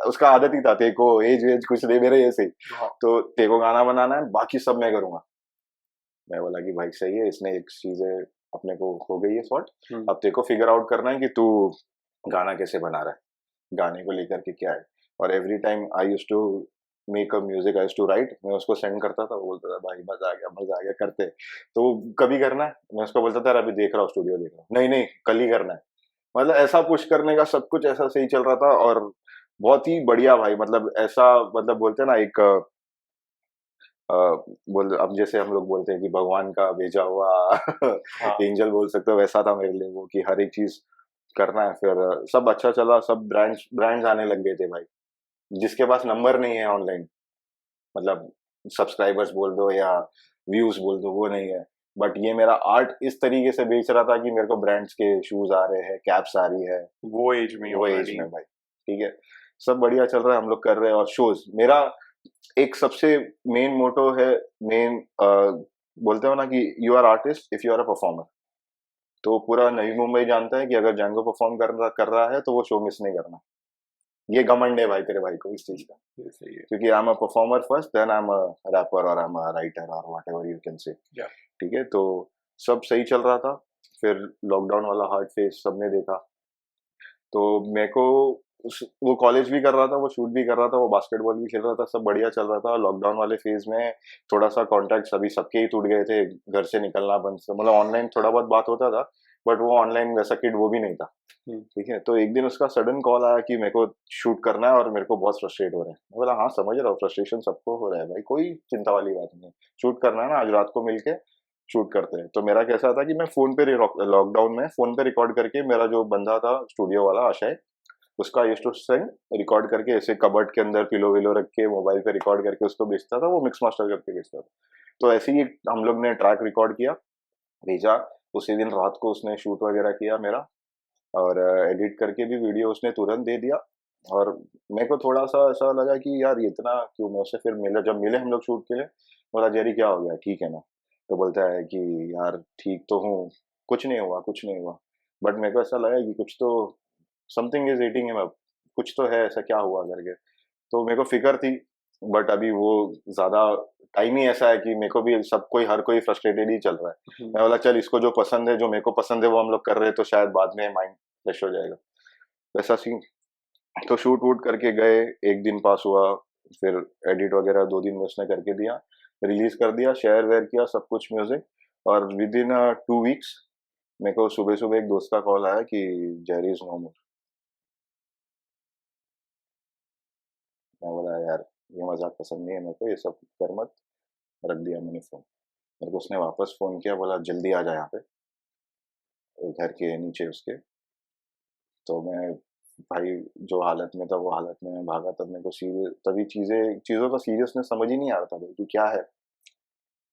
उसका आदत ही था, तेरे को एज वेज कुछ नहीं मेरे जैसे ही, तो तेरे को गाना बनाना है, बाकी सब मैं करूंगा। मैं बोला कि भाई सही है, इसने एक चीजें अपने को हो गई है सॉर्ट, अब तेरे को फिगर आउट करना है कि तू गाना कैसे बना रहा है, गाने को लेकर के क्या है। और every time I used to make a music, I used to write, मैं उसको सेंड करता था, वो बोलता था भाई मजा आ गया करते। तो कभी करना है, मैं उसको बोलता था अभी देख रहा हूँ स्टूडियो देख रहा हूँ, नहीं नहीं कल ही करना है। मतलब ऐसा पुश करने का सब कुछ ऐसा सही चल रहा था, और बहुत ही बढ़िया भाई, मतलब ऐसा मतलब बोलते हैं ना एक बोल, अब जैसे हम लोग बोलते हैं कि भगवान का भेजा हुआ एंजल बोल सकते हो, वैसा था मेरे लिए वो, कि हर एक चीज करना है। फिर सब अच्छा चला, सब ब्रांड्स आने लग गए थे भाई, जिसके पास नंबर नहीं है ऑनलाइन, मतलब सब्सक्राइबर्स बोल दो या व्यूज बोल दो, वो नहीं है। बट ये मेरा आर्ट इस तरीके से बेच रहा था कि मेरे को ब्रांड्स के शूज आ रहे हैं, कैप्स आ रही है, वो एज में भाई, ठीक है, सब बढ़िया चल रहा है, हम लोग कर रहे हैं। और शोज मेरा एक सबसे मेन मोटो है, मेन बोलते हो ना कि you are artist if you are a performer. तो पूरा नई मुंबई जानता है कि अगर जैंगो परफॉर्म कर रहा है तो वो शो मिस नहीं करना। ये घमंड है भाई तेरे भाई को इस चीज का, क्योंकि I am a performer first, then I am a rapper और आई एम अ राइटर और व्हाटएवर यू कैन से, ठीक है। तो सब सही चल रहा था, फिर लॉकडाउन वाला हार्ड फेज सबने देखा। तो मेरे को वो कॉलेज भी कर रहा था, वो शूट भी कर रहा था, वो बास्केटबॉल भी खेल रहा था, सब बढ़िया चल रहा था। लॉकडाउन वाले फेज में थोड़ा सा कॉन्टैक्ट सभी सबके ही टूट गए थे, घर से निकलना बंद, मतलब ऑनलाइन थोड़ा बहुत बात होता था, बट वो ऑनलाइन वैसा किड वो भी नहीं था, ठीक है। तो एक दिन उसका सडन कॉल आया कि मेरे को शूट करना है और मेरे को बहुत फ्रस्ट्रेट हो रहा है। मैं बोला हाँ समझ रहा हूँ, फ्रस्ट्रेशन सबको हो रहा है भाई, कोई चिंता वाली बात नहीं, शूट करना है ना, आज रात को मिलके शूट करते हैं। तो मेरा कैसा था कि मैं फोन पे लॉकडाउन में फोन पे रिकॉर्ड करके, मेरा जो बंदा था स्टूडियो वाला आशय, उसका यूज्ड टू सेंड रिकॉर्ड करके ऐसे कबर्ड के अंदर पिलो विलो रख के मोबाइल पे रिकॉर्ड करके उसको भेजता था, वो मिक्स मास्टर करके भेजता था। तो ऐसे ही हम लोग ने ट्रैक रिकॉर्ड किया, भेजा। उसी दिन रात को उसने शूट वगैरह किया मेरा, और एडिट करके भी वीडियो उसने तुरंत दे दिया। और मेरे को थोड़ा सा ऐसा लगा कि यार ये इतना क्यों। मैं उससे फिर मिला, जब मिले हम लोग शूट के लिए, बोला जेरी क्या हो गया, ठीक है ना? तो बोलता है कि यार ठीक तो हूँ, कुछ नहीं हुआ, कुछ नहीं हुआ। बट मेरे को ऐसा लगा कि कुछ तो something is eating him up, कुछ तो है, ऐसा क्या हुआ करके। तो मेरे को फिक्र थी। बट अभी वो ज्यादा टाइम ही ऐसा है कि मेरे को भी सब कोई, हर कोई फ्रस्ट्रेटेड ही चल रहा है। मैं बोला चल इसको जो पसंद है, जो मेरे को पसंद है वो हम लोग कर रहे हैं, तो शायद बाद में माइंड फ्रेश हो जाएगा, वैसा सीन। तो शूट वूट करके गए, एक दिन पास हुआ, फिर एडिट वगैरह 2 दिन में उसने करके दिया, रिलीज कर दिया, शेयर वेयर किया सब कुछ म्यूजिक। और विद इन 2 वीक्स मेरे को सुबह सुबह एक दोस्त का कॉल आया कि जेरी इज नो मोर। मैं बोला यार ये मजाक पसंद नहीं है मेरे को, ये सब कर मत। रख दिया मैंने फोन। मेरे को उसने वापस फोन किया, बोला जल्दी आ जा यहाँ पे, घर के नीचे उसके। तो मैं भाई जो हालत में था वो हालत में मैं भागा। तब मेरे को सीरियस, तभी चीज़ों का सीरियसनेस समझ ही नहीं आ रहा था भाई कि क्या है।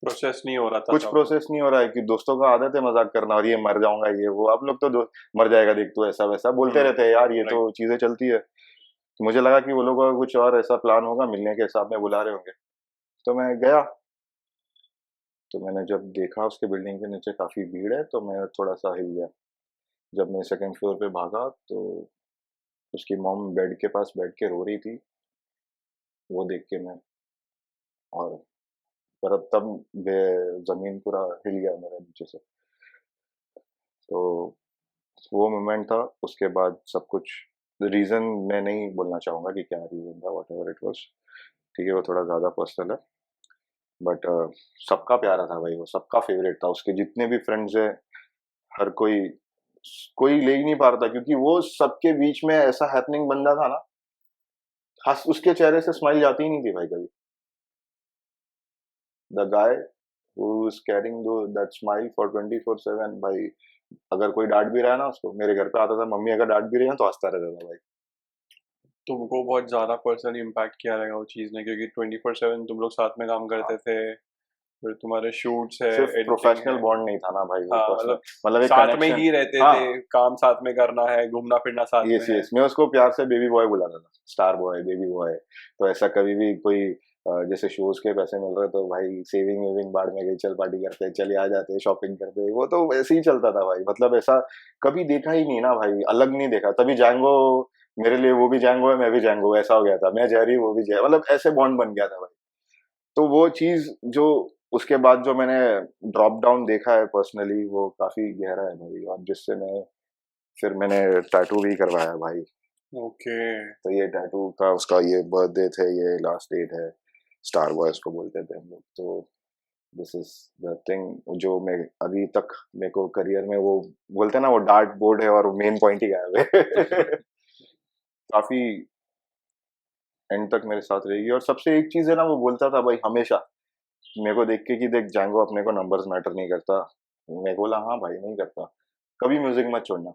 प्रोसेस नहीं हो रहा था कुछ तब। प्रोसेस नहीं हो रहा है कि दोस्तों का आदत है मजाक करना, और ये मर जाऊंगा ये वो, आप लोग तो मर जाएगा देख तो, ऐसा वैसा बोलते रहते हैं यार, ये तो चीजें चलती है। तो मुझे लगा कि वो लोगों का कुछ और ऐसा प्लान होगा, मिलने के हिसाब में बुला रहे होंगे। तो मैं गया। तो मैंने जब देखा उसके बिल्डिंग के नीचे काफी भीड़ है, तो मैं थोड़ा सा हिल गया। जब मैं सेकंड फ्लोर पे भागा तो उसकी मॉम बेड के पास बैठ के रो रही थी। वो देख के मैं, और पर तब जमीन पूरा हिल गया मेरे नीचे से। तो वो मोमेंट था। उसके बाद सब कुछ, रीजन मैं नहीं बोलना चाहूंगा कि क्या रीजन था, वॉट एवर इट वॉज, ठीक है, वो थोड़ा ज्यादा पर्सनल है। बट सबका प्यारा था भाई, वो सबका फेवरेट था। उसके जितने भी फ्रेंड्स है, हर कोई, कोई ले ही नहीं पा रहा था, क्योंकि वो सबके बीच में ऐसा हैपनिंग बंदा था ना, हंस, उसके चेहरे से स्माइल जाती ही नहीं थी भाई कभी। The guy who is carrying that smile for 24/7 भाई। अगर कोई डांट भी रहा है ना उसको, मेरे घर पे आता था, मम्मी अगर डांट भी रही है तो हंसता रहता था भाई। तुमको बहुत ज्यादा पर्सनली इम्पैक्ट किया रहेगा वो चीज ने, क्योंकि 24/7 तुम लोग साथ में काम करते थे, फिर तुम्हारे शूट्स है, सिर्फ एडिटिंग प्रोफेशनल है। बॉन्ड नहीं था ना भाई, वो हाँ पर्सनल, मतलब मतलब एक साथ में कनेक्शन। ही रहते हाँ, थे, काम साथ में करना है, घूमना फिरना साथ में यस है। यस, मैं उसको प्यार से बेबी बॉय बुलाता था, स्टार बॉय, बेबी बॉय। तो ऐसा कभी भी कोई जैसे शोज के पैसे मिल रहे तो भाई सेविंग वेविंग बाढ़ में गई, चल पार्टी करते हैं, चले आ जाते हैं, शॉपिंग करते हैं, वो तो ऐसे ही चलता था भाई। मतलब ऐसा कभी देखा ही नहीं ना भाई, अलग नहीं देखा। तभी जैंगो मेरे लिए, वो भी जैंगो है, मैं भी जैंगो, ऐसा हो गया था। मैं जेरी, वो भी जेरी, मतलब ऐसे बॉन्ड बन गया था भाई। तो वो चीज जो उसके बाद जो मैंने ड्रॉप डाउन देखा है पर्सनली, वो काफी गहरा है भाई। और जिससे मैं, फिर मैंने टैटू भी करवाया भाई। ओके। तो ये टैटू का उसका ये बर्थडे थे, ये लास्ट डेट है। स्टार वॉर्स को बोलते थे हम लोग। तो दिस इज द थिंग जो मैं अभी तक, मेरे को करियर में वो बोलते हैं ना, वो डार्ट बोर्ड है और मेन पॉइंट ही गायब है। काफी एंड तक मेरे साथ रहेगी। और सबसे एक चीज है ना, वो बोलता था भाई हमेशा मेरे को देख के कि देख जैंगो, अपने को नंबर्स मैटर नहीं करता। मैं बोला हाँ भाई नहीं करता, कभी म्यूजिक मत छोड़ना,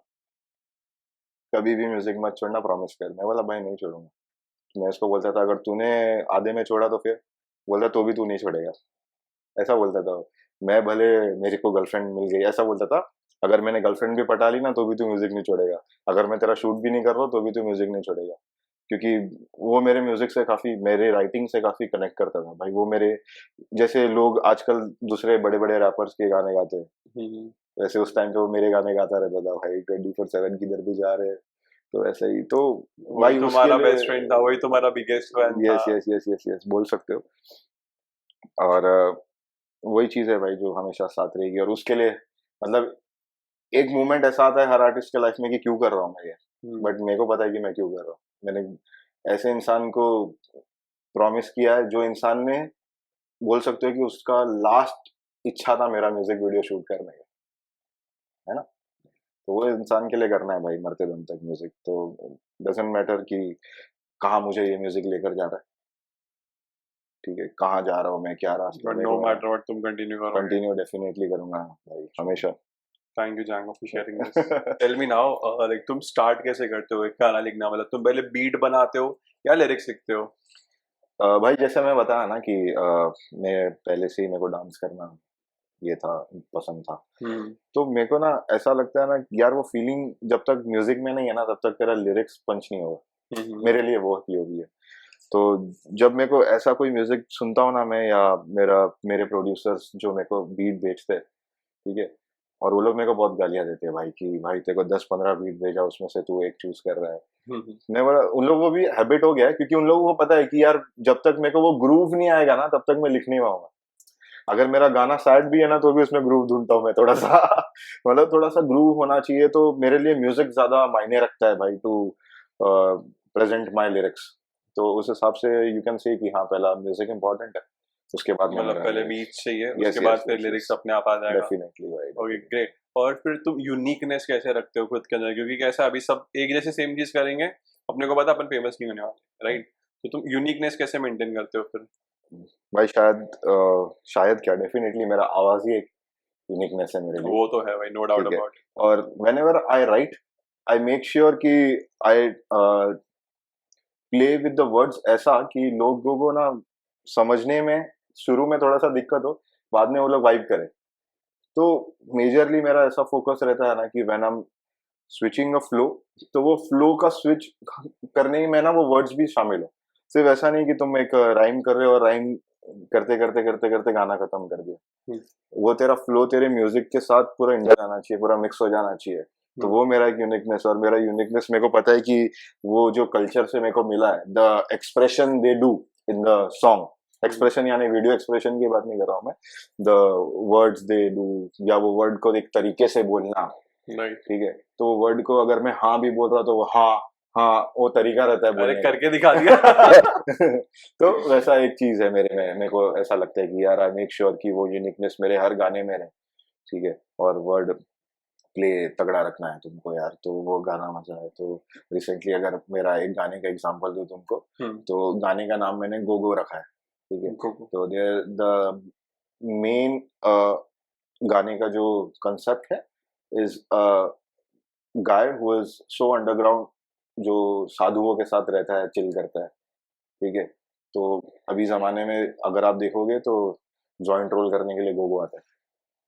कभी भी म्यूजिक मत छोड़ना, प्रॉमिस कर। मैं बोला भाई नहीं छोड़ूंगा। मैं उसको बोलता था अगर तूने आधे में छोड़ा तो फिर, बोलता तो भी तू नहीं छोड़ेगा, ऐसा बोलता था। मैं भले, मेरे को गर्लफ्रेंड मिल गई, ऐसा बोलता था, अगर मैंने गर्लफ्रेंड भी पटा ली ना तो भी तू म्यूजिक नहीं छोड़ेगा, अगर मैं तेरा शूट भी नहीं कर रहा हूँ तो भी तू म्यूजिक नहीं छोड़ेगा। क्योंकि वो मेरे म्यूजिक से काफी, मेरे राइटिंग से काफी कनेक्ट करता था भाई। वो मेरे जैसे लोग आजकल दूसरे बड़े बड़े रैपर्स के गाने गाते हैं, वैसे उस टाइम पे वो मेरे गाने गाता रहता था भाई। 24/7 किधर भी जा रहे हैं, तो ऐसे ही तो वही भाई उसके तुम्हारा लिए। बेस्ट फ्रेंड था, वही तुम्हारा बिगेस्ट फैन था। Yes yes yes yes yes, बोल सकते हो। और वही चीज है भाई जो हमेशा साथ रहेगी। और उसके लिए मतलब एक मोमेंट ऐसा आता है हर आर्टिस्ट के लाइफ में कि क्यों कर रहा हूँ मैं ये, बट मेरे को पता है कि मैं क्यों कर रहा हूँ। मैंने ऐसे इंसान को प्रॉमिस किया है, जो इंसान ने, बोल सकते हो कि उसका लास्ट इच्छा था मेरा म्यूजिक वीडियो शूट करने का, है ना? तो वो इंसान के लिए करना है भाई मरते दम तक म्यूजिक। तो डजेंट मैटर कि कहाँ मुझे ये म्यूजिक लेकर जा रहा है, ठीक है, कहाँ जा रहा हूँ मैं, क्या रास्ता, बट नो मैटर व्हाट तुम कंटिन्यू करोगे। कंटिन्यू डेफिनेटली करूंगा भाई, हमेशा। Thank you Django for sharing this. Tell me now, like तुम स्टार्ट कैसे करते हो एक गाना लिखना? मतलब तुम पहले बीट बनाते हो या लिरिक्स लिखते हो? भाई जैसे मैं बताया ना कि मैं पहले से ही मेरे को डांस करना ये था, पसंद था। तो मेरे को ना ऐसा लगता है ना कि यार वो फीलिंग जब तक म्यूजिक में नहीं है ना तब तक तेरा लिरिक्स पंच नहीं होगा। मेरे लिए वो उपयोगी है। तो जब मेरे को ऐसा कोई म्यूजिक सुनता हूँ ना मैं, या मेरे प्रोड्यूसर्स जो मेरे को बीट भेजते हैं, ठीक है, और वो लोग मेरे को बहुत गालियां देते हैं भाई कि भाई तेरे को 10-15 बीट भेजा, उसमें से तू एक चूज कर रहा है। मैं बोला उन लोगों को भी हैबिट हो गया है, क्योंकि उन लोगों को पता है कि यार जब तक मेरे को वो ग्रूव नहीं आएगा ना तब तक मैं लिख नहीं पाऊंगा। अगर मेरा गाना सैड भी है ना तो भी उसमें ग्रूव ढूंढता हूँ मैं थोड़ा सा मतलब थोड़ा सा ग्रूव होना चाहिए। तो मेरे लिए म्यूजिक ज्यादा मायने रखता है भाई, टू प्रेजेंट माय लिरिक्स। तो उस हिसाब से यू कैन से कि हाँ पहला म्यूजिक इम्पोर्टेंट है, उसके बाद मतलब पहले बीट चाहिए, Yes, उसके बाद yes, फिर yes, लिरिक्स अपने आप आ जाएगा। डेफिनेटली भाई। Okay great. और फिर तुम यूनिकनेस कैसे रखते हो खुद के अंदर? क्योंकि कैसा अभी सब एक जैसे सेम चीज करेंगे, अपने को पता अपन फेमस नहीं होने वाले, राइट? तो तुम यूनिकनेस कैसे मेंटेन करते हो फिर? भाई शायद क्या, डेफिनेटली मेरा आवाज ही एक यूनिकनेस है मेरे लिए। वो तो है भाई, नो डाउट ठीक है। अबाउट। और whenever I write, I make sure कि I play with the words ऐसा कि लोगों को ना समझने में शुरू में थोड़ा सा दिक्कत हो, बाद में वो लोग वाइब करें। तो मेजरली मेरा ऐसा फोकस रहता है ना कि when I am switching a flow, तो वो फ्लो का स्विच करने में ना वो वर्ड्स भी शामिल हो। सिर्फ ऐसा नहीं कि तुम एक राइम कर रहे हो और राइम करते करते करते करते गाना खत्म कर दिया। वो तेरा फ्लो तेरे म्यूजिक के साथ पूरा इंडर आना चाहिए, पूरा मिक्स हो जाना चाहिए। तो वो मेरा एक यूनिकनेस, और मेरा यूनिकनेस मेरे को पता है कि वो जो कल्चर से मेरे को मिला है, the expression they do in the song, expression यानी वीडियो एक्सप्रेशन की बात नहीं कर रहा हूँ मैं, द वर्ड्स दे डू, या वो वर्ड को एक तरीके से बोलना, ठीक है। तो वर्ड को अगर मैं हाँ भी बोल रहा तो वो हाँ हाँ वो तरीका रहता है बोलने का। करके दिखा दिया तो वैसा एक चीज है मेरे में, मेरे को ऐसा लगता है कि यार आई मेक श्योर कि वो यूनिकनेस मेरे हर गाने में रहे, ठीक है। और वर्ड प्ले तगड़ा रखना है तुमको यार, तो वो गाना मजा है। तो रिसेंटली अगर मेरा एक गाने का एग्जांपल दूं तुमको, तो गाने का नाम मैंने गो गो रखा है, ठीक है। तो द मेन गाने का जो कंसेप्ट है is guy who is so underground, जो साधुओं के साथ रहता है, चिल करता है, ठीक है। तो अभी जमाने में अगर आप देखोगे तो जॉइंट रोल करने के लिए गोगो आता है।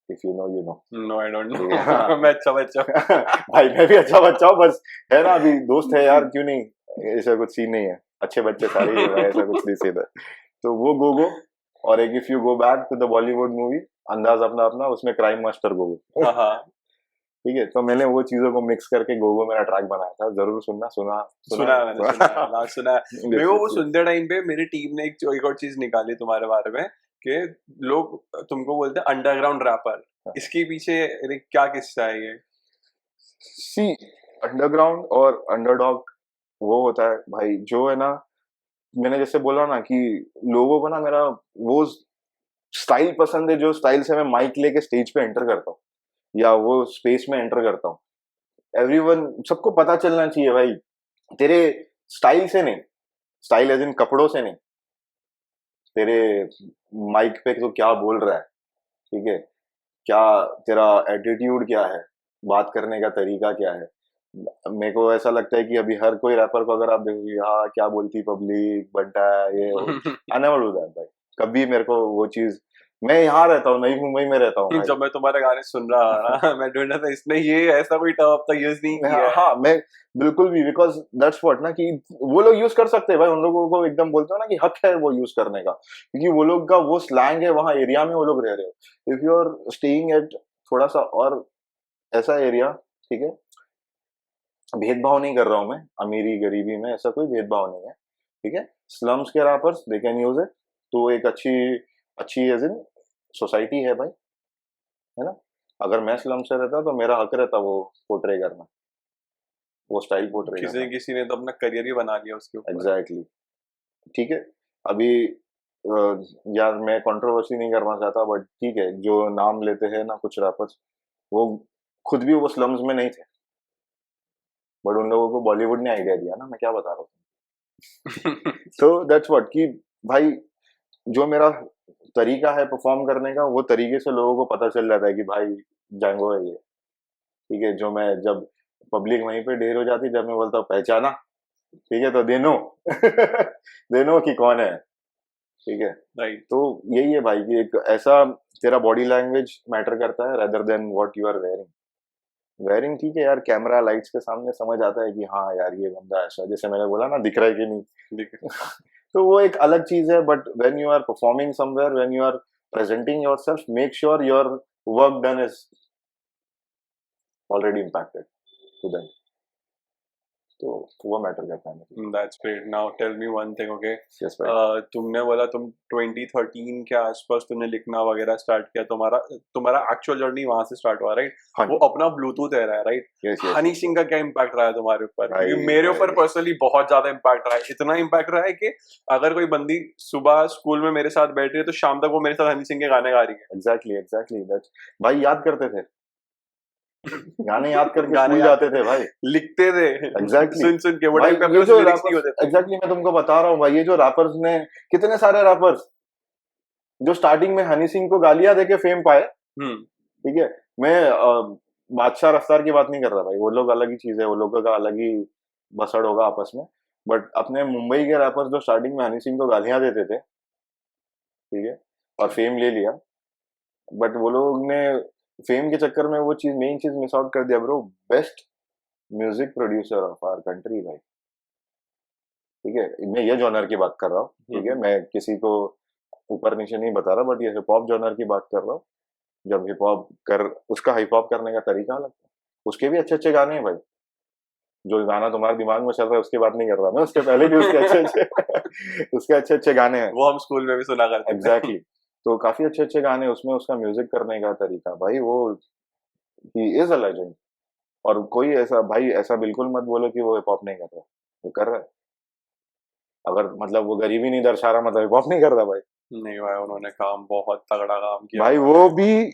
If you know you know. No I don't know. मैं अच्छा बच्चा भाई मैं भी अच्छा बच्चा हूँ, बस है ना अभी दोस्त है यार, क्यों नहीं, ऐसा कुछ सीन नहीं है, अच्छे बच्चे सारे ही है, ऐसा कुछ नहीं सीन है। तो वो गोगो, और एक if you go back to the Bollywood movie Andaz Apna अपना, उसमें क्राइम मास्टर गोगो, ठीक है। तो मैंने वो चीजों को मिक्स करके गोगो मेरा ट्रैक बनाया था, जरूर सुनना। सुना मेरे को वो सुनते टाइम पे मेरी टीम ने एक और चीज निकाली तुम्हारे बारे में कि लोग तुमको बोलते हैं अंडरग्राउंड रैपर। इसके पीछे क्या किस्सा है ये? सी अंडरग्राउंड और अंडरडॉग वो होता है भाई, जो है ना, मैंने जैसे बोला ना कि लोगों को ना मेरा वो स्टाइल पसंद है, जो स्टाइल से मैं माइक लेके स्टेज पे एंटर करता हूँ या वो स्पेस में एंटर करता हूँ। एवरीवन, सबको पता चलना चाहिए भाई, तेरे स्टाइल से नहीं, स्टाइल एज इन कपड़ों से नहीं, तेरे माइक पे तो क्या बोल रहा है, ठीक है, क्या तेरा एटीट्यूड क्या है, बात करने का तरीका क्या है। मेरे को ऐसा लगता है कि अभी हर कोई रैपर को अगर आप देखोगे, हाँ क्या बोलती पब्लिक बनता है ये आई नेवर डू दैट भाई, कभी मेरे को वो चीज, मैं यहाँ रहता हूँ, नई मुंबई में रहता हूँ। जब मैं तुम्हारे गाने सुन रहा था मैं ढूंढ रहा था इसने ये ऐसा कोई टर्म अब तक यूज नहीं किया है। हाँ मैं बिल्कुल भी, बिकॉज दैट्स व्हाट ना कि वो लोग यूज कर सकते हैं भाई, उन लोगों को एकदम बोलते हो ना कि हक है वो यूज करने का, क्योंकि वो लोग का वो स्लैंग है, वहाँ एरिया में वो लोग रह रहे हो। If you are staying at थोड़ा सा और ऐसा एरिया, ठीक है, भेदभाव नहीं कर रहा हूँ मैं, अमीरी गरीबी में ऐसा कोई भेदभाव नहीं है, ठीक है। स्लम्स के rappers they can use it, तो एक अच्छी एज इन सोसाइटी है भाई, है ना। अगर मैं स्लम से रहता तो मेरा हक रहता वो पोर्ट्रे करना, वो स्टाइल पोर्ट्रे करना। किसी ने तो अपना करियर ही बना लिया उसके ऊपर। एग्जैक्टली, ठीक है। अभी यार मैं कंट्रोवर्सी नहीं करना चाहता, बट ठीक है, जो नाम लेते हैं ना कुछ रैपर्स, वो खुद भी वो स्लम्स में नहीं थे, बट उन लोगों को बॉलीवुड ने आइडिया दिया ना, मैं क्या बता रहा हूँ। तो दैट्स व्हाट कि भाई जो मेरा तरीका है परफॉर्म करने का, वो तरीके से लोगों को पता चल जाता है कि भाई जैंगो है ये, ठीक है, जो मैं जब पब्लिक वहीं पे ढेर हो जाती, जब मैं बोलता हूँ पहचाना, ठीक है, तो दे नो दे नो कि कौन है, ठीक है। राइट। तो यही है भाई कि एक ऐसा तेरा बॉडी लैंग्वेज मैटर करता है rather than what you are wearing. Wearing ठीक है यार, कैमरा लाइट्स के सामने समझ आता है कि हाँ यार ये बंदा ऐसा, जैसे मैंने बोला ना, दिख रहा है कि नहीं तो वो एक अलग चीज है, but when you are performing somewhere, when you are presenting yourself, make sure your work done is already impacted to them. तो वो मैटर करता है। That's great. Now tell me one thing, okay? Yes, भाई। तुमने बोला तुम 2013 के आसपास तुमने लिखना वगैरह स्टार्ट किया, तुम्हारा एक्चुअल जर्नी वहां से स्टार्ट हुआ, राइट? हाँ वो अपना ब्लूटूथ है रहा है, right? yes, yes, Honey Singh का क्या इम्पैक्ट रहा है तुम्हारे ऊपर? भाई, क्योंकि मेरे ऊपर भाई। पर्सनली बहुत ज्यादा इम्पैक्ट रहा है, इतना इम्पैक्ट रहा है कि अगर कोई बंदी सुबह स्कूल में मेरे साथ बैठ रही है तो शाम तक वो मेरे साथ हनी सिंह के गाने गा रही है। एग्जैक्टली दैट्स भाई, याद करते थे गाने, याद करके गाने स्कूल याद जाते थे भाई। लिखते थे Exactly. सुन सुन के। वो भाई टाइम पे अपने ये पास जो lyrics नहीं होते रैपर्स, थे। एग्जैक्टली मैं तुमको बता रहा हूँ भाई, ये जो रैपर्स ने, कितने सारे रैपर्स जो स्टार्टिंग में हनी सिंह को गालियां देके फेम पाए, ठीक है। मैं बादशाह रफ्तार की बात नहीं कर रहा भाई, वो लोग अलग ही चीज है, वो लोगों का अलग ही बसड़ होगा आपस में। बट अपने मुंबई के रैपर्स जो स्टार्टिंग में हनी सिंह को गालियां देते थे, ठीक है, और फेम ले लिया, बट वो लोग ने फेम के चक्कर में वो चीज, मेन चीज मिस आउट कर दिया bro. Best music producer of our country भाई, ठीक है। मैं ये जॉनर की बात कर रहा हूँ, ठीक है, मैं किसी को ऊपर नीचे नहीं बता रहा, बट ये हिप हॉप जॉनर की बात कर रहा हूँ। जब हिप हॉप कर, उसका हिप हॉप करने का तरीका अलग था, उसके भी अच्छे अच्छे गाने हैं भाई। जो गाना तुम्हारे दिमाग में चल रहा है उसकी बात नहीं कर रहा मैं, उसके पहले भी उसके अच्छे अच्छे उसके अच्छे अच्छे गाने हैं। वो हम स्कूल में भी सुना करते थे। एग्जैक्टली तो काफी अच्छे अच्छे गाने उसमें, उसका म्यूजिक करने का तरीका भाई, वो ही इज अ लेजेंड। और कोई ऐसा भाई, ऐसा बिल्कुल मत बोलो कि वो हिप हॉप नहीं कर रहा, वो कर रहा है। अगर मतलब वो गरीबी नहीं दर्शा रहा मतलब हिप हॉप नहीं कर रहा भाई। नहीं भाई, उन्होंने काम बहुत तगड़ा काम किया भाई वो भी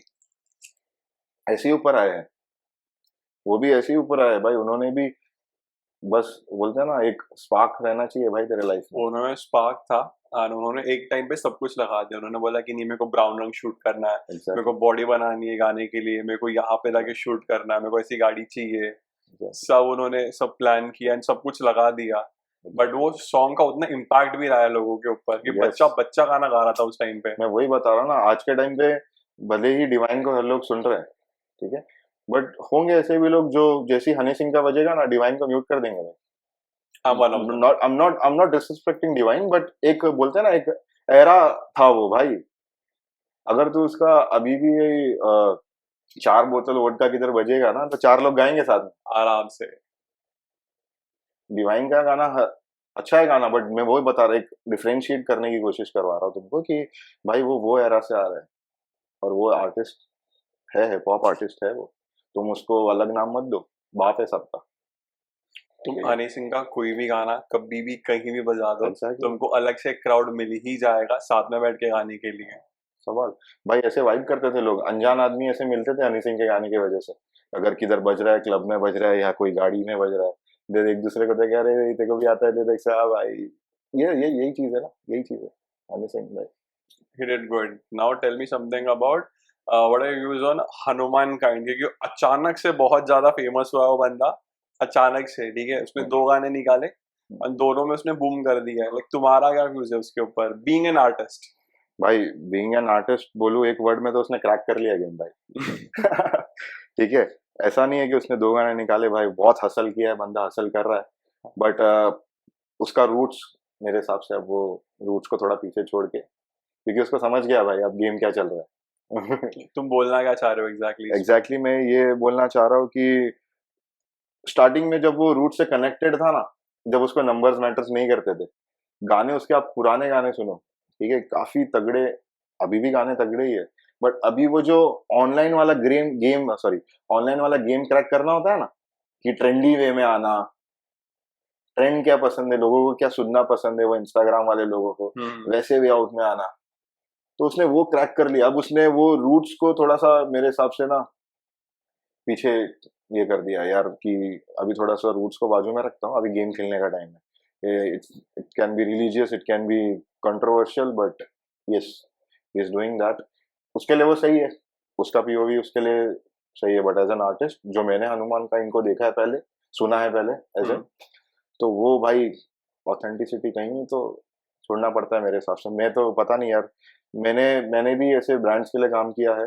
ऐसे ही ऊपर आए हैं, वो भी ऐसे ही ऊपर आए हैं भाई। उन्होंने भी बस, बोलते हैं ना, एक स्पार्क रहना चाहिए भाई तेरे लाइफ में। उन्होंने स्पार्क था और उन्होंने एक टाइम पे सब कुछ लगा दिया। उन्होंने बोला कि नहीं, मेरे को ब्राउन रंग शूट करना है, मेरे को बॉडी बनानी है गाने के लिए, मेरे को यहाँ पे जाके शूट करना है, मेरे को ऐसी गाड़ी चाहिए, सब उन्होंने सब प्लान किया, सब कुछ लगा दिया। बट वो सॉन्ग का उतना इम्पैक्ट भी रहा है लोगों के ऊपर कि बच्चा बच्चा गाना गा रहा था उस टाइम पे। मैं वही बता रहा हूँ ना, आज के टाइम पे भले ही डिवाइन को हर लोग सुन रहे हैं, ठीक है, बट होंगे ऐसे भी लोग जो जैसी हनी सिंह का बजेगा ना, डिवाइन को म्यूट कर देंगे भाई। I'm not disrespecting divine, but एक बोलते हैं ना, एक एरा था वो भाई। अगर तू उसका अभी भी 4 बोतल वोडका की तरह बजेगा ना, तो 4 लोग गाएंगे साथ में आराम से। डिवाइन का गाना अच्छा है गाना, बट मैं वही बता रहा, एक डिफरेंशिएट करने की कोशिश करवा रहा हूँ तुमको कि भाई वो एरा से आ रहा है, और वो आर्टिस्ट है, हिप हॉप आर्टिस्ट है वो। तुम उसको अलग नाम मत दो, बाप है सबका। तुम हनी सिंह का कोई भी गाना कभी भी कहीं भी बजा दो, Exactly. तुमको अलग से क्राउड मिल ही जाएगा साथ में बैठ के गाने के लिए। सवाल भाई, ऐसे वाइब करते थे लोग, अनजान आदमी ऐसे मिलते थे हनी सिंह के गाने की वजह से। अगर किधर बज रहा है, क्लब में बज रहा है या कोई गाड़ी में बज रहा है, दे एक दूसरे को देख, अरे तेरे को भी आता है, दे देख साहब भाई। ये यही चीज है ना, यही चीज है हनी सिंह भाई। He did good. Now tell me something about what are your views on Hanuman kind, क्योंकि अचानक से बहुत ज्यादा फेमस हुआ वो बंदा, अचानक से, ठीक है। उसने 2 गाने निकाले और दोनों में उसने बूम कर दिया है। लाइक तुम्हारा क्या व्यूज है उसके ऊपर, बीइंग एन आर्टिस्ट? भाई बीइंग एन आर्टिस्ट बोलूं एक वर्ड में, तो उसने क्रैक कर लिया गेम भाई ठीक है, ऐसा नहीं है कि उसने 2 गाने निकाले भाई, बहुत हसल किया है बंदा, हसल कर रहा है, बट उसका रूट्स मेरे हिसाब से, अब वो रूट्स को थोड़ा पीछे छोड़ के, क्योंकि उसको समझ गया भाई अब गेम क्या चल रहा है तुम बोलना क्या चाह रहे हो एग्जैक्टली मैं ये बोलना चाह रहा हूँ कि स्टार्टिंग में जब वो रूट से कनेक्टेड था ना, जब उसको नंबर्स मैटर्स नहीं करते थे, गाने उसके, आप पुराने गाने सुनो, ठीक है, काफी तगड़े, अभी भी गाने तगड़े ही है, बट अभी वो जो ऑनलाइन वाला ऑनलाइन वाला गेम क्रैक करना होता है ना, कि ट्रेंडी वे में आना, ट्रेंड क्या पसंद है लोगों को, क्या सुनना पसंद है वो इंस्टाग्राम वाले लोगों को, वैसे वे आउट में आना, तो उसने वो क्रैक कर लिया। अब उसने वो रूट्स को थोड़ा सा मेरे हिसाब से ना पीछे ये कर दिया यार, कि अभी थोड़ा सा रूट्स को बाजू में रखता हूँ, अभी गेम खेलने का टाइम है। It can be religious, it can be controversial, but yes he is doing that, उसके लिए वो सही है, उसका पीओवी उसके लिए सही है, बट एज एन आर्टिस्ट जो मैंने हनुमान का इनको देखा है पहले, सुना है पहले ऐसे, तो वो भाई ऑथेंटिसिटी कहीं तो छोड़ना पड़ता है मेरे हिसाब से। मैं तो पता नहीं यार, मैंने मैंने भी ऐसे ब्रांड्स के लिए काम किया है,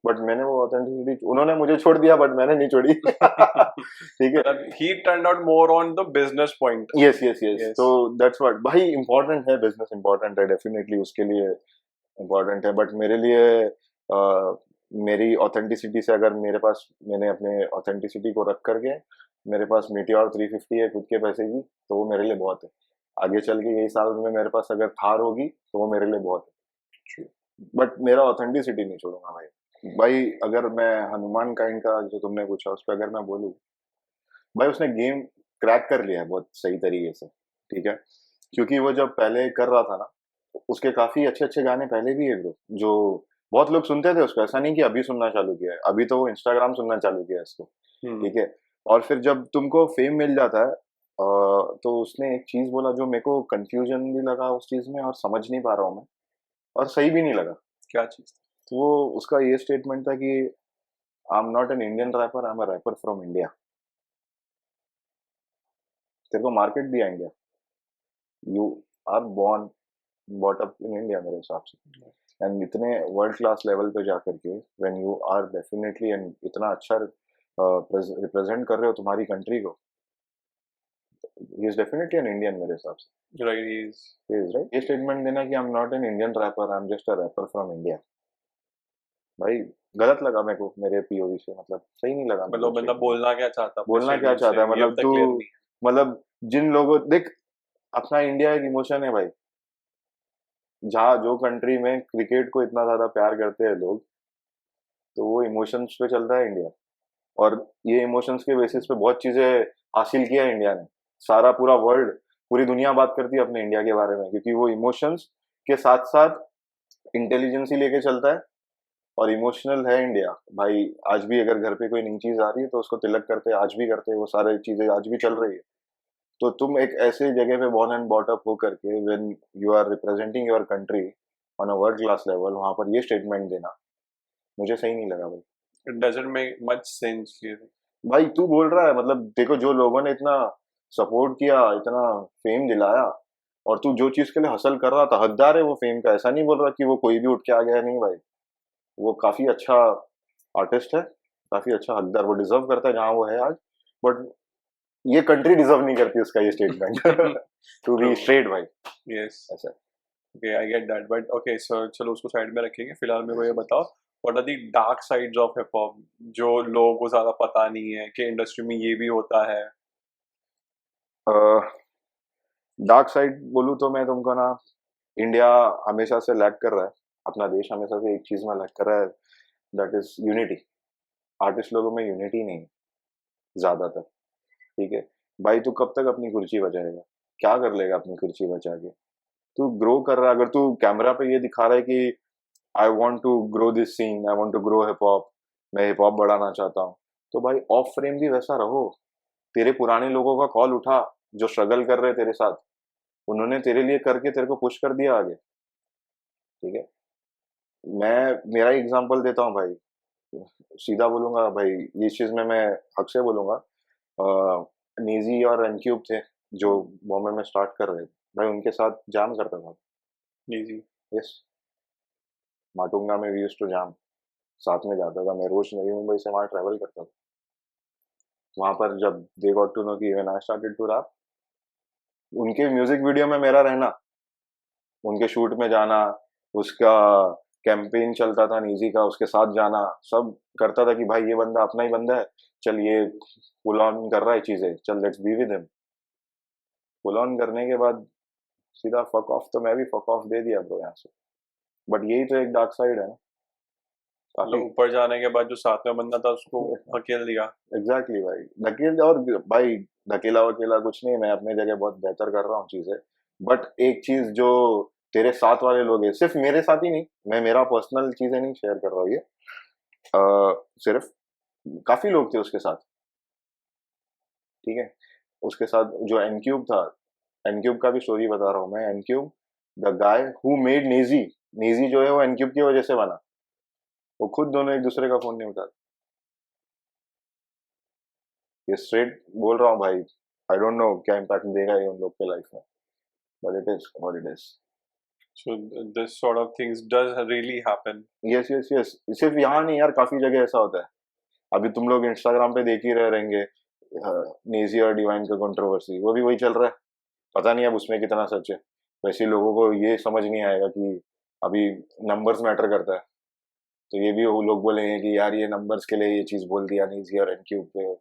बट मैंने वो ऑथेंटिसिटी, उन्होंने मुझे छोड़ दिया बट मैंने नहीं छोड़ी। ठीक है, he turned out more on the business point. Yes yes yes, Yes. तो दैट्स व्हाट भाई, इम्पोर्टेंट है, बिजनेस इम्पोर्टेंट है डेफिनेटली, उसके लिए इम्पोर्टेंट है, बट मेरे लिए मेरी ऑथेंटिसिटी से, अगर मेरे पास, मैंने अपने ऑथेंटिसिटी को रख करके मेरे पास मीटियोर 350 है खुद के पैसे की, तो वो मेरे लिए बहुत है। आगे चल के यही साल में मेरे पास अगर थार होगी तो वो मेरे लिए बहुत है, बट मेरा ऑथेंटिसिटी नहीं छोड़ूंगा भाई। भाई अगर मैं हनुमान काइंड का जो तुमने पूछा उस पर अगर मैं बोलूँ, भाई उसने गेम क्रैक कर लिया है बहुत सही तरीके से, ठीक है, क्योंकि वो जब पहले कर रहा था ना, उसके काफी अच्छे अच्छे गाने पहले भी है ब्रो, जो बहुत लोग सुनते थे उसको, ऐसा नहीं कि अभी सुनना चालू किया है, अभी तो वो इंस्टाग्राम सुनना चालू किया है इसको, ठीक है। और फिर जब तुमको फेम मिल जाता है, तो उसने एक चीज बोला जो मेरे को कंफ्यूजन भी लगा उस चीज में, और समझ नहीं पा रहा हूँ मैं, और सही भी नहीं लगा। क्या चीज? तो वो उसका ये स्टेटमेंट था कि I am not an Indian rapper, I am a rapper from India. तेरे को मार्केट दिया India, you are born bought up in India मेरे हिसाब से, एंड इतने वर्ल्ड क्लास लेवल पे जाकर के when you are definitely, and इतना अच्छा रिप्रेजेंट कर रहे हो तुम्हारी कंट्री को, he is definitely an Indian मेरे हिसाब से, Right, ही इज राइट। ये स्टेटमेंट देना कि I am not an Indian rapper, I am just a rapper from India, भाई गलत लगा मेरे को, मेरे पीओवी से, मतलब सही नहीं लगा। मतलब बंदा बोलना क्या चाहता है, बोलना क्या चाहता है, मतलब तू, मतलब जिन लोगों, देख अपना इंडिया एक इमोशन है भाई, जहाँ जो कंट्री में क्रिकेट को इतना ज्यादा प्यार करते हैं लोग, तो वो इमोशंस पे चलता है इंडिया, और ये इमोशंस के बेसिस पे बहुत चीजें हासिल किया है इंडिया ने। सारा पूरा वर्ल्ड, पूरी दुनिया बात करती है अपने इंडिया के बारे में, क्योंकि वो इमोशंस के साथ साथ इंटेलिजेंस ही लेके चलता है, और इमोशनल है इंडिया भाई। आज भी अगर घर पे कोई नई चीज आ रही है तो उसको तिलक करते हैं, आज भी करते हैं, वो सारी चीजें आज भी चल रही है। तो तुम एक ऐसे जगह पे बॉर्न एंड बॉट अप हो करके, when you are representing your country on a world class level, वहां पर ये स्टेटमेंट देना मुझे सही नहीं लगा भाई। It doesn't make much sense here. भाई तू बोल रहा है, मतलब देखो जो लोगों ने इतना सपोर्ट किया, इतना फेम दिलाया, और तू जो चीज के लिए हसल कर रहा था, हकदार है वो फेम का, ऐसा नहीं बोल रहा कि वो कोई भी उठ के आ गया, नहीं भाई, वो काफी अच्छा आर्टिस्ट है, काफी अच्छा हकदार, वो डिजर्व करता है जहाँ वो है आज, बट ये कंट्री डिजर्व नहीं करती उसका ये स्टेटमेंट, टू बी स्ट्रेट भाई। Yes. ऐसा Okay, I get that. But okay, so चलो उसको साइड में रखेंगे। फिलहाल मेरे को ये बताओ, what are the dark sides of hip hop जो लोगों को ज्यादा पता नहीं है कि इंडस्ट्री में ये भी होता है? डार्क साइड बोलूँ तो मैं तुमको ना, इंडिया हमेशा से लैग कर रहा है, अपना देश हमेशा से एक चीज में लैग कर रहा है, दैट इज यूनिटी। आर्टिस्ट लोगों में यूनिटी नहीं है ज्यादातर, ठीक है भाई। तू कब तक अपनी कुर्सी बचाएगा, क्या कर लेगा अपनी कुर्सी बचा के? तू ग्रो कर रहा है, अगर तू कैमरा पे ये दिखा रहा है कि I want to grow this scene, I want to grow hip hop, मैं हिप हॉप बढ़ाना चाहता हूँ, तो भाई ऑफ फ्रेम भी वैसा रहो। तेरे पुराने लोगों का कॉल उठा जो स्ट्रगल कर रहे तेरे साथ, उन्होंने तेरे लिए करके तेरे को पुश कर दिया आगे, ठीक है। मैं मेरा एग्जांपल देता हूँ भाई, सीधा बोलूंगा भाई, इस चीज में मैं हक से बोलूंगा, नीजी और एनक्यूब थे जो बॉम्बे में स्टार्ट कर रहे थे, भाई उनके साथ जाम करता था। Easy. यस, माटुंगा में वी यूज्ड टू जाम, साथ में जाता था मैं, रोज नई मुंबई से वहाँ ट्रैवल करता था। वहां पर जब दे गॉट टू नो कि when I started to rap, उनके म्यूजिक वीडियो में मेरा रहना, उनके शूट में जाना, उसका कैंपेन चलता था नीजी का, उसके साथ जाना, सब करता था कि भाई ये बंदा अपना ही बंदा है, चल ये पुल ऑन कर रहा है चीजें, चल let's be with him. Pull on करने के बाद सीधा फक ऑफ, तो मैं भी फक ऑफ दे दिया ब्रो यहाँ से। बट यही तो एक डार्क साइड है ना, मतलब ऊपर जाने के बाद जो साथ में बंदा था उसको धकेल दिया। एग्जैक्टली भाई, धकेल, और भाई धकेला वकेला कुछ नहीं, मैं अपने जगह बहुत बेहतर कर रहा हूँ चीजें, बट एक चीज जो तेरे साथ वाले लोग हैं, सिर्फ मेरे साथ ही नहीं, मैं मेरा पर्सनल चीजें नहीं शेयर कर रहा हूँ ये, सिर्फ काफी लोग थे उसके साथ, ठीक है। उसके साथ जो एनक्यूब था, एनक्यूब का भी स्टोरी बता रहा हूँ मैं। एनक्यूब, the guy who made Naezy, Naezy जो है वो एनक्यूब की वजह से बना, वो खुद दोनों एक दूसरे का फोन नहीं उठाते, ये स्ट्रेट बोल रहा हूँ भाई, आई डोंट नो क्या इम्पैक्ट देगा ये उन लोग के लाइफ में, but it is what it is. So this sort of things does really happen. Yes yes yes, सिर्फ यहाँ नहीं यार, काफी जगह ऐसा होता है। अभी तुम लोग इंस्टाग्राम पे देख ही रहे रहेंगे नेजी और डिवाइन का कंट्रोवर्सी, वो भी वही चल रहा है। पता नहीं अब उसमें कितना सच है। वैसे लोगों को ये समझ नहीं आएगा कि अभी नंबर्स मैटर करता है, तो ये भी वो लोग बोलेंगे कि यार ये नंबर्स के लिए ये चीज बोल दिया नेजी और एनक्यूब पे।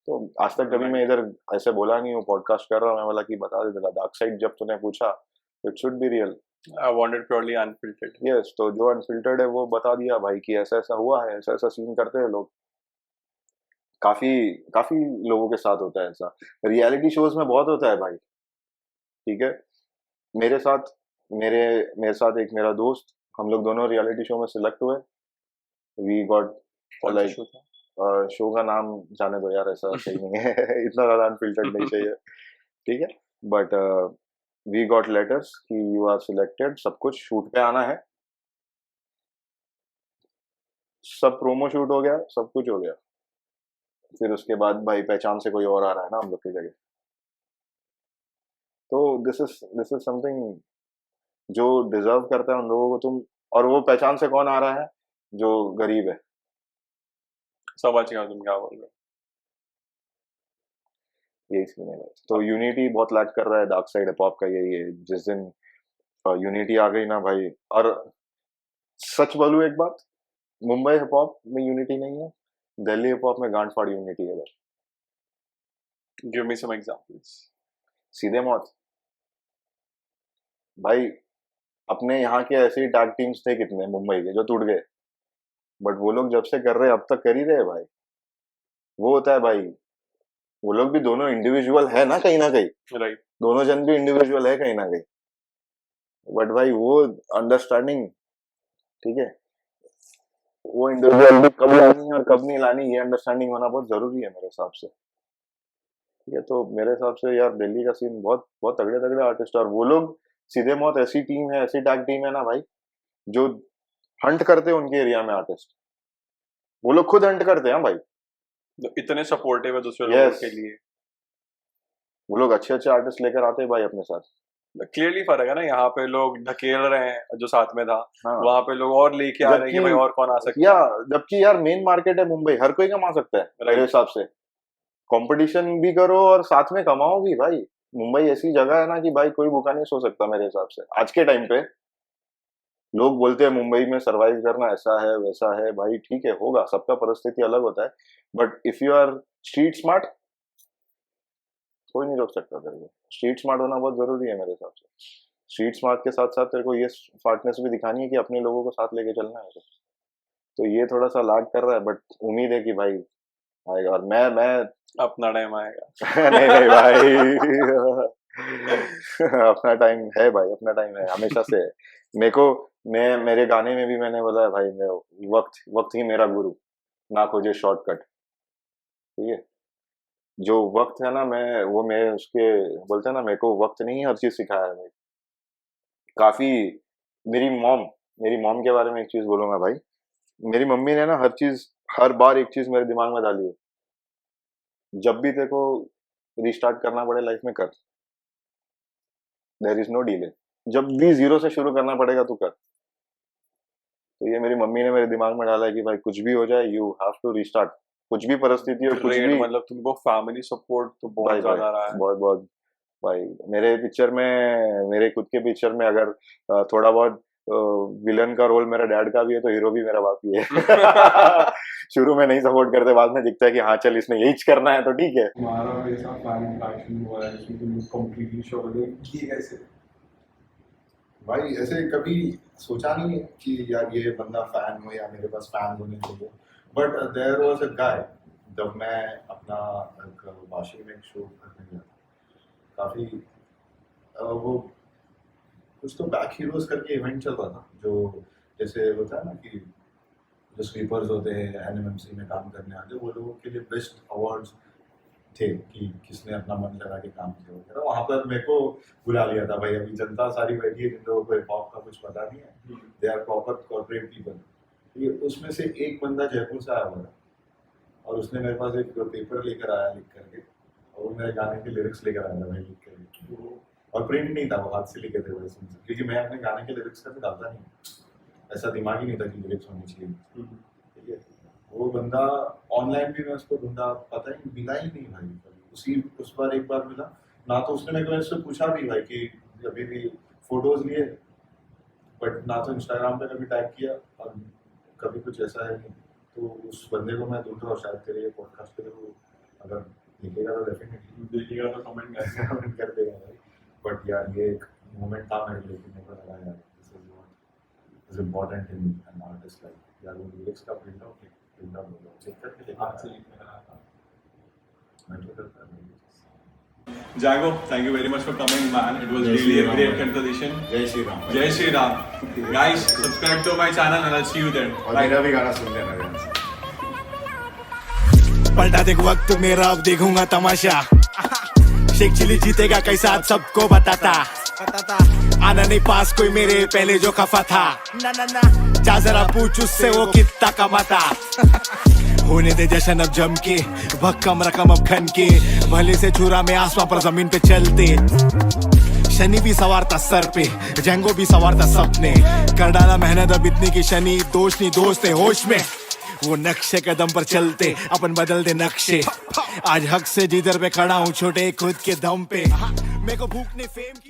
तो आज तक कभी मैं इधर ऐसे बोला नहीं हूँ, पॉडकास्ट कर रहा हूँ, मैं बोला कि बता दे देगा डार्क साइड, जब तूने पूछा it should be real. I wanted purely unfiltered. Yes, तो जो अनफिल्टर्ड है वो बता दिया भाई कि ऐसा ऐसा हुआ है, ऐसा ऐसा सीन करते हैं लोग। काफी काफी लोगों के साथ होता है ऐसा, रियलिटी शोज में बहुत होता है भाई। ठीक है, मेरे साथ मेरे साथ एक मेरा दोस्त, हम लोग दोनों रियलिटी शो में सिलेक्ट हुए। वी गॉट कौन सा लाइक, show था? शो का नाम जाने दो यार, ऐसा सही नहीं है इतना ज्यादा अनफिल्टर्ड नहीं चाहिए। ठीक है, बट वी गॉट लेटर्स कि यू आर सिलेक्टेड, सब कुछ शूट पे आना है, सब प्रोमो शूट हो गया, सब कुछ हो गया। फिर उसके बाद भाई पहचान से कोई और आ रहा है ना हम लोग की जगह। तो दिस इज समथिंग जो डिजर्व करता है उन लोगों को तुम, और वो पहचान से कौन आ रहा है? जो गरीब है। समझ गया तुम क्या बोल रहे हो। यही सीन है भाई। तो यूनिटी बहुत लैक कर रहा है डार्क साइड हिप हॉप का, यही है। जिस दिन यूनिटी आ गई ना भाई, और सच बोलूं एक बात, मुंबई हिप हॉप में यूनिटी नहीं है, दिल्ली हिप हॉप में गांड फाड़ यूनिटी है भाई। Give me some examples. सीधे मौत भाई। अपने यहाँ के ऐसे ही टैग टीम्स थे कितने मुंबई के जो टूट गए, बट वो लोग जब से कर रहे अब तक कर ही रहे भाई। वो होता है भाई, वो लोग भी दोनों इंडिविजुअल है ना कहीं, Right. दोनों जन भी इंडिविजुअल है कहीं ना कहीं, बट भाई वो अंडरस्टैंडिंग, ठीक है, वो इंडिविजुअल भी कब लानी और कब नहीं लानी, ये अंडरस्टैंडिंग होना बहुत जरूरी है मेरे हिसाब से। ठीक है, तो मेरे हिसाब से यार दिल्ली का सीन बहुत बहुत तगड़े तगड़े आर्टिस्ट, और वो लोग सीधे मौत ऐसी टीम है, ऐसी टैग टीम है ना भाई, जो हंट करते हैं उनके एरिया में आर्टिस्ट। वो लोग खुद हंट करते हैं भाई। तो इतने सपोर्टिव है दूसरे Yes. लोगों के लिए। वो लोग अच्छे अच्छे आर्टिस्ट लेकर आते हैं भाई अपने साथ। क्लियरली फर्क है ना, यहाँ पे लोग ढकेल रहे हैं जो साथ में था, हाँ, वहां पे लोग और लेके आ रहे हैं कि जबकि- भाई और कौन आ सकता या जबकि यार मेन मार्केट है मुंबई, हर कोई कमा सकता है मेरे Right. हिसाब से। कंपटीशन भी करो और साथ में कमाओ भी भाई। मुंबई ऐसी जगह है ना कि भाई कोई भूखा नहीं सो सकता मेरे हिसाब से आज के टाइम पे। लोग बोलते हैं मुंबई में सरवाइव करना ऐसा है वैसा है, भाई ठीक है, होगा, सबका परिस्थिति अलग होता है, but if you are street smart, कोई नहीं रोक सकता तेरे को। स्ट्रीट स्मार्ट होना बहुत जरूरी है मेरे हिसाब से। स्ट्रीट स्मार्ट के साथ साथ तेरे को ये स्मार्टनेस भी दिखानी है कि अपने लोगों को साथ लेके चलना है। तो ये थोड़ा सा लैग कर रहा है, बट उम्मीद है कि भाई आएगा। और मैं अपना टाइम आएगा। नहीं भाई अपना टाइम है भाई, अपना टाइम है, हमेशा से है। मेरे को मेरे गाने में भी मैंने बोला है भाई, मैं वक्त ही मेरा गुरु, ना खोजे शॉर्टकट। ठीक है, जो वक्त है ना, मैं उसके बोलते हैं ना, मेरे को वक्त नहीं हर चीज सिखाया है भाई। काफी मेरी मॉम के बारे में एक चीज बोलूंगा भाई। मेरी मम्मी ने ना हर बार एक चीज मेरे दिमाग में डाली है, जब भी तेरे को रिस्टार्ट करना पड़े लाइफ में कर, देयर इज नो डिले। जब भी जीरो से शुरू करना पड़ेगा तू कर। तो ये मेरी मम्मी ने मेरे दिमाग में डाला है कि भाई कुछ भी हो जाए, यू हैव टू रिस्टार्ट। कुछ भी परिस्थिति हो, कुछ Great, भी। मतलब तुमको फैमिली सपोर्ट तो बहुत भाई ज्यादा रहा है। बहुत बहुत भाई। मेरे खुद के पिक्चर में अगर थोड़ा बहुत विलन का रोल मेरा डैड का भी है, तो हीरो भी मेरा बाप ही है। शुरू में नहीं सपोर्ट करते, बाद में दिखता है कि हाँ चल इसने यही करना है तो ठीक है। हमारा ऐसा फैन इंटरेक्शन हुआ है जिसमें तुम कंप्लीटली श्योर हो कि कैसे भाई ऐसे कभी सोचा नहीं है कि यार ये बंदा फैन हो या मेरे पास फैन होने चाहिए, बट देयर वाज अ गाय। जब मैं अपना वाशी में एक शो करने गया, काफ़ी वो कुछ तो बैक हीरोज करके इवेंट चल रहा था, जो जैसे होता है ना कि जो स्वीपर्स होते हैं एनएमएमसी में काम करने आते, वो लोगों के लिए बेस्ट अवार्ड्स थे कि किसने अपना मन लगा के काम किया वगैरह। वहाँ पर मेरे को बुला लिया था भाई। अभी जनता सारी बैठी है जिन लोगों को हिप हॉप का कुछ पता नहीं है, they are proper corporate people. उसमें से एक बंदा जयपुर से आया हुआ था, और उसने मेरे पास एक पेपर लेकर आया लिख करके, और वो मेरे गाने के लिरिक्स लेकर आया था भाई लिख करके, और प्रिंट नहीं था, वो हाथ से लिखे थे भाई सुन, क्योंकि मैं अपने गाने के लिरिक्स का तो डालता नहीं, ऐसा दिमाग ही नहीं था कि लिरिक्स होनी चाहिए, ठीक है। वो बंदा ऑनलाइन भी मैं उसको ढूंढा, पता ही मिला ही नहीं भाई, उस बार एक बार मिला ना, तो उसने मेरे को पूछा भी भाई कि अभी भी फोटोज लिए, बट ना तो इंस्टाग्राम पे कभी टैग किया और कभी कुछ ऐसा है नहीं। तो उस बंदे को मैं ढूंढ रहा हूँ, शायद तेरे ये पॉडकास्ट पे तो अगर दिखेगा तो डेफिनेटली देखिएगा तो कमेंट कर देगा भाई। बट यार ये एक मोमेंट था मेरे लिए कि मेरे को लगा यार this is what is important in an artist life. यार वो लिरिक्स का प्रिंट आउट चेक करके हाथ से लिखने लगा था। मैं तो करता हूँ। Django, thank you very much for coming, man. It was Jai really Shri a Ram, great man. conversation. जय Shri Ram. Jai Shri Ram. Guys, subscribe to my channel and I'll see you then. और मेरा भी गाना सुन लेना ध्यान से। पलटा देख वक्त मेरा, अब देखूंगा तमाशा। शेख चिली जीतेगा कैसा आज सबको बताता। आना नहीं पास कोई मेरे पहले जो खफा था। जा जरा पूछ उससे वो कितना कमाता। होने दे जश्न अब जम के, भक्कम रकम अब खन के, भले से छुरा में आसमां पर जमीन पे चलते। शनि भी सवारता सर पे, जैंगो भी सवारता सपने, कर डाला मेहनत अब इतनी की शनि दोष नहीं दोस्त है होश में। वो नक्शे कदम पर चलते अपन बदल दे नक्शे। आज हक से जिधर पे खड़ा हूँ छोटे खुद के दम पे, मेरे को भूख ने फेम की।